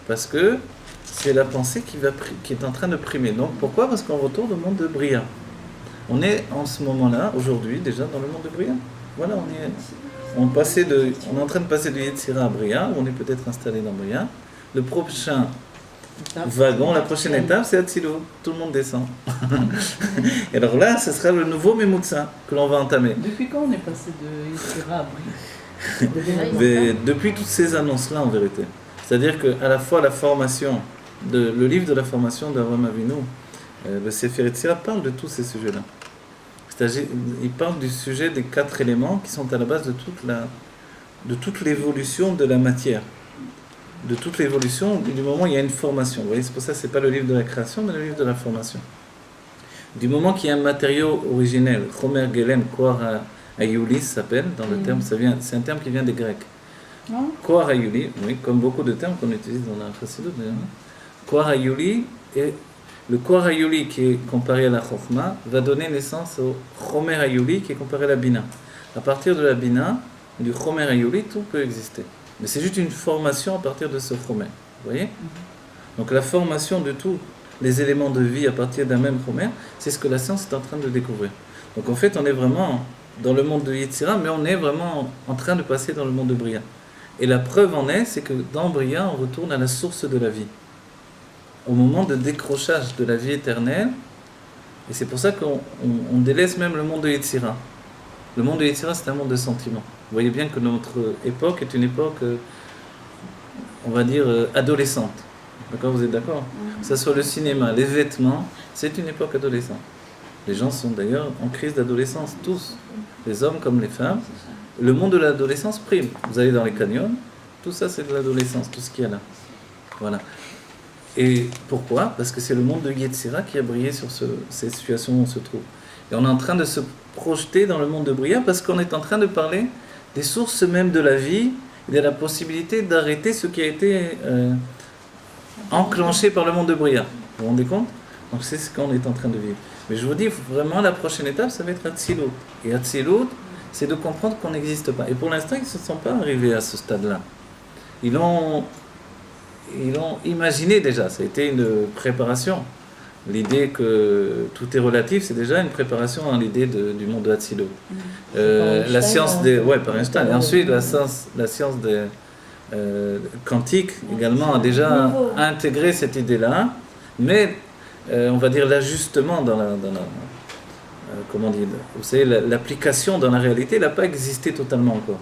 parce que c'est la pensée qui est en train de primer. Donc pourquoi? Parce qu'on retourne au monde de Bria. On est en ce moment-là, aujourd'hui, déjà dans le monde de Bria. Voilà, on est en train de passer de Yetzira à Bria, on est peut-être installé dans Bria. Le prochain wagon, la prochaine étape, c'est Atzilou. Tout le monde descend. Et alors là, ce sera le nouveau Memutsa que l'on va entamer. Depuis quand on est passé de Yetzira à Bria? Depuis toutes ces annonces-là, en vérité. C'est-à-dire qu'à la fois la formation, le livre de la formation d'Avraham Avinu, le Sefer Yetzira parle de tous ces sujets-là. C'est-à-dire, il parle du sujet des 4 éléments qui sont à la base de toute l'évolution de la matière. De toute l'évolution, du moment où il y a une formation. Vous voyez, c'est pour ça que ce n'est pas le livre de la création, mais le livre de la formation. Du moment qu'il y a un matériau originel, Chomer Gelem, Koar Ayuli s'appelle, dans le terme, c'est un terme qui vient des Grecs. Koar Ayuli, oui, comme beaucoup de termes qu'on utilise dans la Chassidut d'ailleurs. Koar Ayuli, et le Koar Ayuli qui est comparé à la Chokhma va donner naissance au Chomer Ayuli qui est comparé à la Bina. À partir de la Bina, du Chomer Ayuli, tout peut exister. Mais c'est juste une formation à partir de ce Chomer. Vous voyez? Donc la formation de tous les éléments de vie à partir d'un même Chomer, c'est ce que la science est en train de découvrir. Donc en fait, on est vraiment dans le monde de Yetzira, mais on est vraiment en train de passer dans le monde de Bria. Et la preuve en est, c'est que dans Bria, on retourne à la source de la vie. Au moment de décrochage de la vie éternelle, et c'est pour ça qu'on délaisse même le monde de Yetzira. Le monde de Yetzira, c'est un monde de sentiments. Vous voyez bien que notre époque est une époque, on va dire, adolescente. D'accord, vous êtes d'accord? Que ce soit le cinéma, les vêtements, c'est une époque adolescente. Les gens sont d'ailleurs en crise d'adolescence, tous, les hommes comme les femmes. Le monde de l'adolescence prime. Vous allez dans les canyons, tout ça c'est de l'adolescence, tout ce qu'il y a là. Voilà. Et pourquoi? Parce que c'est le monde de Yetzira qui a brillé sur ces situations où on se trouve. Et on est en train de se projeter dans le monde de Bria parce qu'on est en train de parler des sources même de la vie et de la possibilité d'arrêter ce qui a été enclenché par le monde de Bria. Vous vous rendez compte? Donc c'est ce qu'on est en train de vivre. Mais je vous dis, vraiment la prochaine étape, ça va être Atzilut. Et Atzilut, c'est de comprendre qu'on n'existe pas. Et pour l'instant, ils ne se sont pas arrivés à ce stade-là. Ils l'ont imaginé déjà, ça a été une préparation. L'idée que tout est relatif, c'est déjà une préparation à l'idée du monde de Hatzilut. La science des... Ouais, par Einstein. Et ensuite, la science des quantique également a déjà intégré cette idée-là, mais on va dire l'ajustement dans la comment dire, vous savez, l'application dans la réalité n'a pas existé totalement encore.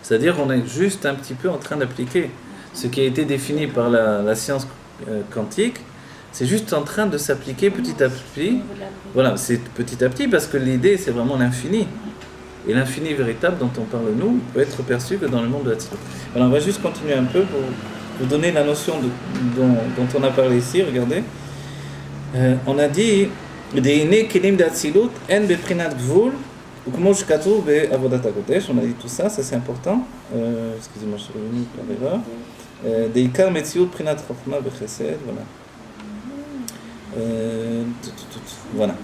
C'est-à-dire qu'on est juste un petit peu en train d'appliquer ce qui a été défini par la science quantique, c'est juste en train de s'appliquer petit à petit. Voilà, c'est petit à petit parce que l'idée, c'est vraiment l'infini. Et l'infini véritable dont on parle nous peut être perçu que dans le monde de l'Atsilut. Alors on va juste continuer un peu pour vous donner la notion dont on a parlé ici. Regardez. On a dit Deine kelim d'Atsilut en beprinat gvul ou kmo shkatu be'avodat hakodesh. On a dit tout ça, ça c'est important. Excusez-moi, je suis revenu par l'erreur. Deikar metziut prinat chokhma bechesed. Voilà. Voilà.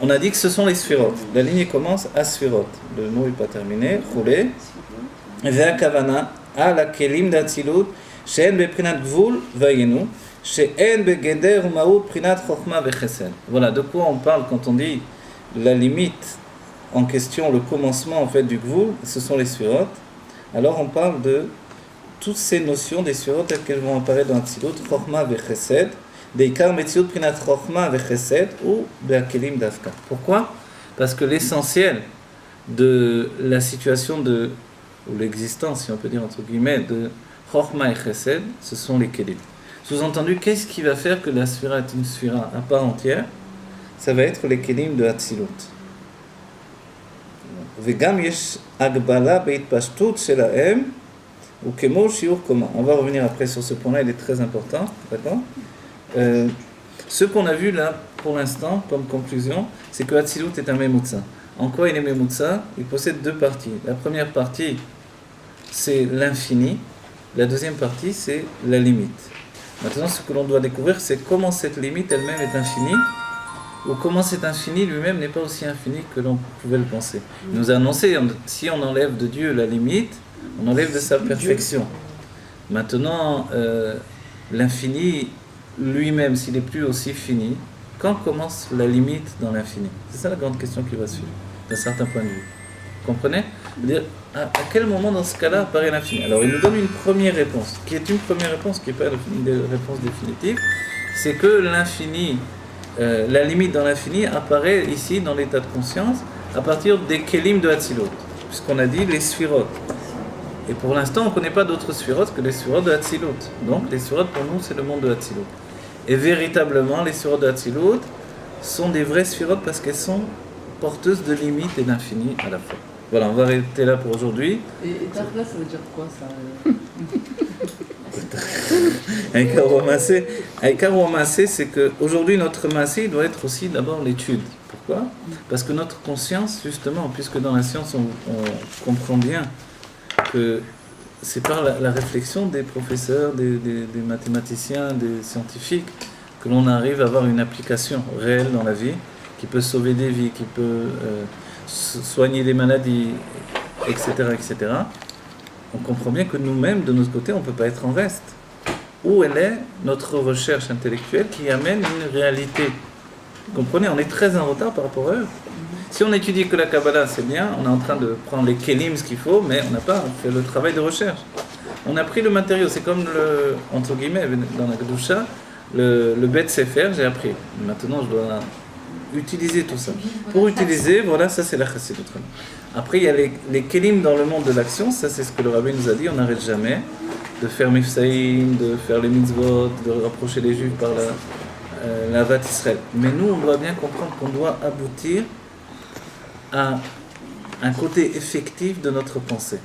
On a dit que ce sont les sphirotes. La lignée commence à sphirotes. Le mot n'est pas terminé. Roulé. Ve'akavana ala kelim d'Atsilut she'en beprinat gvul vayenu she'en begeder u'maut prinat chokhma vechesed. Voilà. De quoi on parle quand on dit la limite en question, le commencement en fait du gvul, ce sont les sphirotes. Alors on parle de toutes ces notions des sphirotes telles qu'elles vont apparaître dans Atsilut, chokhma vechesed. Deikar metziut prinat chokhma vechesed ou be'akelim dafka. Pourquoi? Parce que l'essentiel de la situation ou l'existence, si on peut dire entre guillemets, de chokhma et chesed, ce sont les kelim. Sous-entendu, qu'est-ce qui va faire que la sphira est une sphira à part entière? Ça va être les kelim de Atsilut. Vegam yesh agbala beitpashtut shelahem ou kemo shiur koma. On va revenir après sur ce point-là, il est très important, d'accord? Ce qu'on a vu là pour l'instant comme conclusion, c'est que Atsilut est un Memutsa. En quoi il est Memutsa? Il possède deux parties. La première partie, c'est l'infini. La deuxième partie, c'est la limite. Maintenant, ce que l'on doit découvrir, c'est comment cette limite elle-même est infinie, ou comment cet infini lui-même n'est pas aussi infini que l'on pouvait le penser. Il nous a annoncé, si on enlève de Dieu la limite, on enlève de sa perfection. Maintenant, l'infini lui-même, s'il n'est plus aussi fini, quand commence la limite dans l'infini? C'est ça la grande question qui va suivre, d'un certain point de vue. Vous comprenez? C'est-à-dire, à quel moment dans ce cas-là apparaît l'infini? Alors il nous donne une première réponse, qui est une première réponse, qui n'est pas une réponse définitive, c'est que l'infini, la limite dans l'infini apparaît ici dans l'état de conscience à partir des kelim de Atsilut, puisqu'on a dit les sphirotes. Et pour l'instant, on ne connaît pas d'autres sphirotes que les sphirotes de Atsilut. Donc les sphirotes pour nous, c'est le monde de Atsilut. Et véritablement, les sphirotes de Atsilut sont des vraies sphirotes parce qu'elles sont porteuses de limites et d'infini à la fois. Voilà, on va arrêter là pour aujourd'hui. Et Tarda, ça veut dire quoi ça? Aïkar ou Amassé, c'est qu'aujourd'hui, notre Massé doit être aussi d'abord l'étude. Pourquoi? Parce que notre conscience, justement, puisque dans la science, on comprend bien que c'est par la réflexion des professeurs, des mathématiciens, des scientifiques, que l'on arrive à avoir une application réelle dans la vie, qui peut sauver des vies, qui peut soigner des maladies, etc., etc. On comprend bien que nous-mêmes, de notre côté, on ne peut pas être en reste. Où elle est notre recherche intellectuelle qui amène une réalité? Vous comprenez? On est très en retard par rapport à eux. Si on étudie que la Kabbalah, c'est bien, on est en train de prendre les kelim, ce qu'il faut, mais on n'a pas fait le travail de recherche. On a pris le matériau, c'est comme entre guillemets, dans la Kedusha, le Bet Sefer, j'ai appris. Maintenant, je dois utiliser tout ça. Pour utiliser, voilà, ça c'est la Chassidut. Après, il y a les kelim dans le monde de l'action, ça c'est ce que le rabbin nous a dit, on n'arrête jamais de faire Mifsaïm, de faire les mitzvot, de rapprocher les juifs par la Vat Israël. Mais nous, on doit bien comprendre qu'on doit aboutir à un côté effectif de notre pensée.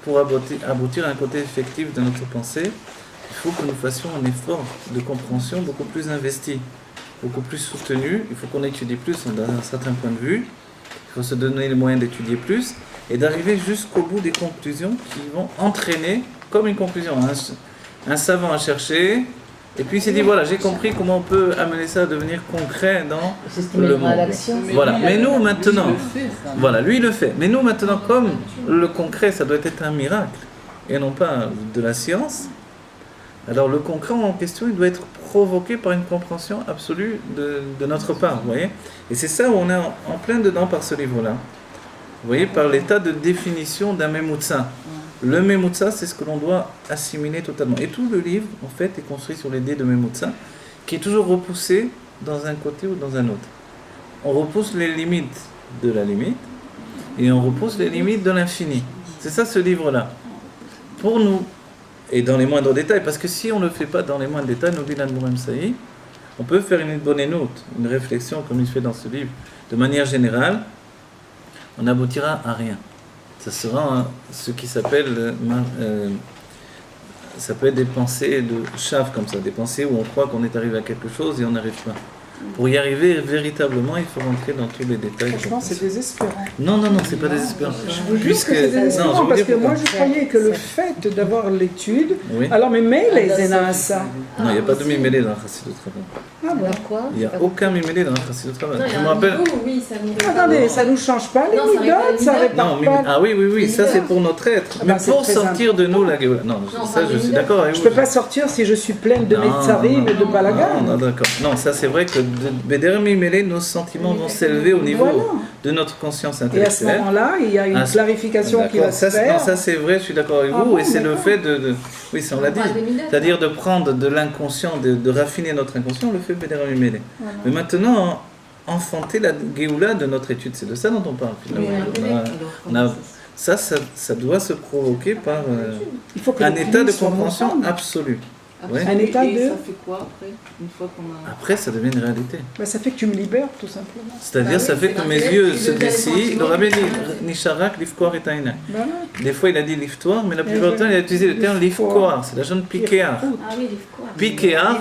Pour aboutir à un côté effectif de notre pensée, il faut que nous fassions un effort de compréhension beaucoup plus investi, beaucoup plus soutenu. Il faut qu'on étudie plus d'un certain point de vue. Il faut se donner les moyens d'étudier plus et d'arriver jusqu'au bout des conclusions qui vont entraîner, comme une conclusion, un savant a cherché. Et puis il s'est dit, voilà, j'ai compris comment on peut amener ça à devenir concret dans le monde. Voilà. Mais nous maintenant, voilà, lui il le fait. Mais nous maintenant, comme le concret, ça doit être un miracle et non pas de la science, alors le concret en question, il doit être provoqué par une compréhension absolue de notre part, vous voyez. Et c'est ça où on est en plein dedans par ce livre-là. Vous voyez, par l'état de définition d'un Memutsa. Le Memutsa, c'est ce que l'on doit assimiler totalement. Et tout le livre, en fait, est construit sur l'idée de Memutsa, qui est toujours repoussé dans un côté ou dans un autre. On repousse les limites de la limite, et on repousse les limites de l'infini. C'est ça ce livre-là. Pour nous et dans les moindres détails, parce que si on ne le fait pas dans les moindres détails, nous dit l'Admorim Saï, on peut faire une bonne note, une réflexion comme il fait dans ce livre. De manière générale, on n'aboutira à rien. Ça sera ce qui s'appelle ça peut être des pensées de chave comme ça, des pensées où on croit qu'on est arrivé à quelque chose et on n'arrive pas. Pour y arriver véritablement, il faut rentrer dans tous les détails. Franchement, c'est désespérant. Non, c'est pas désespérant. Je vous jure que c'est désespérant parce que moi je croyais que le fait d'avoir l'étude, oui. Alors mais les ça. Non, il n'y a pas de mimélé dans la Chassidut Rabbah. Ah bon? Quoi? Il n'y a aucun mimélé dans la Chassidut Rabbah. Je me rappelle. Oui, ça nous Attendez, ça nous change pas les midotes, ça répare pas. Ah oui, ça c'est pour notre être. Mais pour sortir de nous la Géoula. Non, ça je suis d'accord avec vous. Je peux pas sortir si je suis pleine de Metzarim et de Balagan. Non, d'accord. Non, ça c'est vrai que Beder Mimélé, nos sentiments vont s'élever au niveau de notre conscience intellectuelle. Et à ce moment-là, il y a une clarification qui va se faire. Non, ça c'est vrai, je suis d'accord avec vous. Et c'est le fait de... Oui, ça on l'a dit. C'est-à-dire de prendre de l'inconscient, de raffiner notre inconscient, on le fait Beder Mimélé. Mais maintenant, enfanter la Géoula de notre étude, c'est de ça dont on parle finalement. Ça doit se provoquer par un état de compréhension absolu. Après, un état de... ça fait quoi après, une fois qu'on a... Après, ça devient une réalité. Ça fait que tu me libères, tout simplement. C'est-à-dire, ça fait que mes yeux se dessinent. Le rabbi dit Nisharak, l'ifkoar et taïna. Des fois, il a dit l'iftoir, mais la plupart du temps, il a utilisé le terme l'ifkoar. C'est la jeune piquéar. Ah oui, l'ifkoar. Piquéar,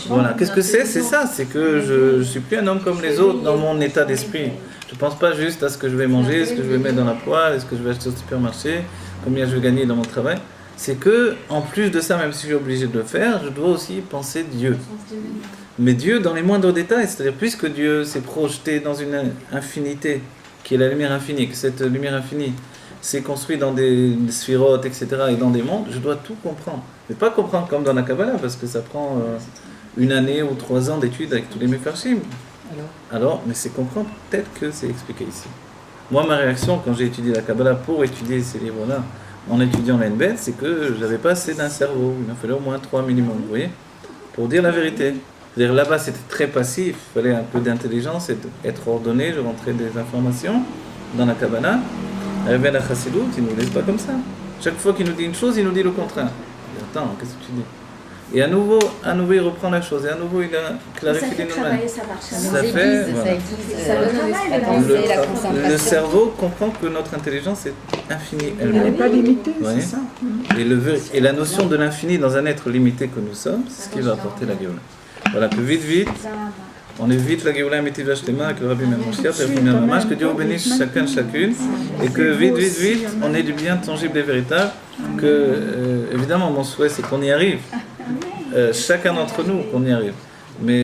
voilà. Qu'est-ce que c'est? C'est ça. C'est que je ne suis plus un homme comme les autres dans mon état d'esprit. Je ne pense pas juste à ce que je vais manger, ce que je vais mettre dans la poêle, ce que je vais acheter au supermarché, combien je vais gagner dans mon travail. C'est que, en plus de ça, même si je suis obligé de le faire, je dois aussi penser Dieu. Mais Dieu dans les moindres détails, c'est-à-dire puisque Dieu s'est projeté dans une infinité, qui est la lumière infinie, que cette lumière infinie s'est construite dans des sphirotes, etc., et dans des mondes, je dois tout comprendre. Mais pas comprendre comme dans la Kabbalah, parce que ça prend une année ou 3 ans d'études avec tous les Mefarshim. Alors, mais c'est comprendre, peut-être que c'est expliqué ici. Moi, ma réaction, quand j'ai étudié la Kabbalah pour étudier ces livres-là, en étudiant l'Enbet, c'est que je n'avais pas assez d'un cerveau. Il en fallait au moins 3 minimum, vous voyez, pour dire la vérité. C'est-à-dire là-bas, c'était très passif, il fallait un peu d'intelligence et être ordonné, je rentrais des informations dans la Kabbalah. Arrivé à la Chassidut, il ne nous laisse pas comme ça. Chaque fois qu'il nous dit une chose, il nous dit le contraire. Attends, qu'est-ce que tu dis? Et à nouveau, il reprend la chose, et à nouveau, il a clarifié les nouvelles. Ça fait, le cerveau comprend que notre intelligence est infinie. Elle n'est pas limitée, c'est ça. Et la notion de l'infini dans un être limité que nous sommes, c'est ce qui va apporter la Géoula. Voilà, que vite, on évite la Géoula Amétit Vachlema avec le Rabbi Memouchiat, que Dieu bénisse chacune, et que vite, on ait du bien tangible et véritable, que, évidemment, mon souhait, c'est qu'on y arrive. Chacun d'entre nous, qu'on y arrive. Mais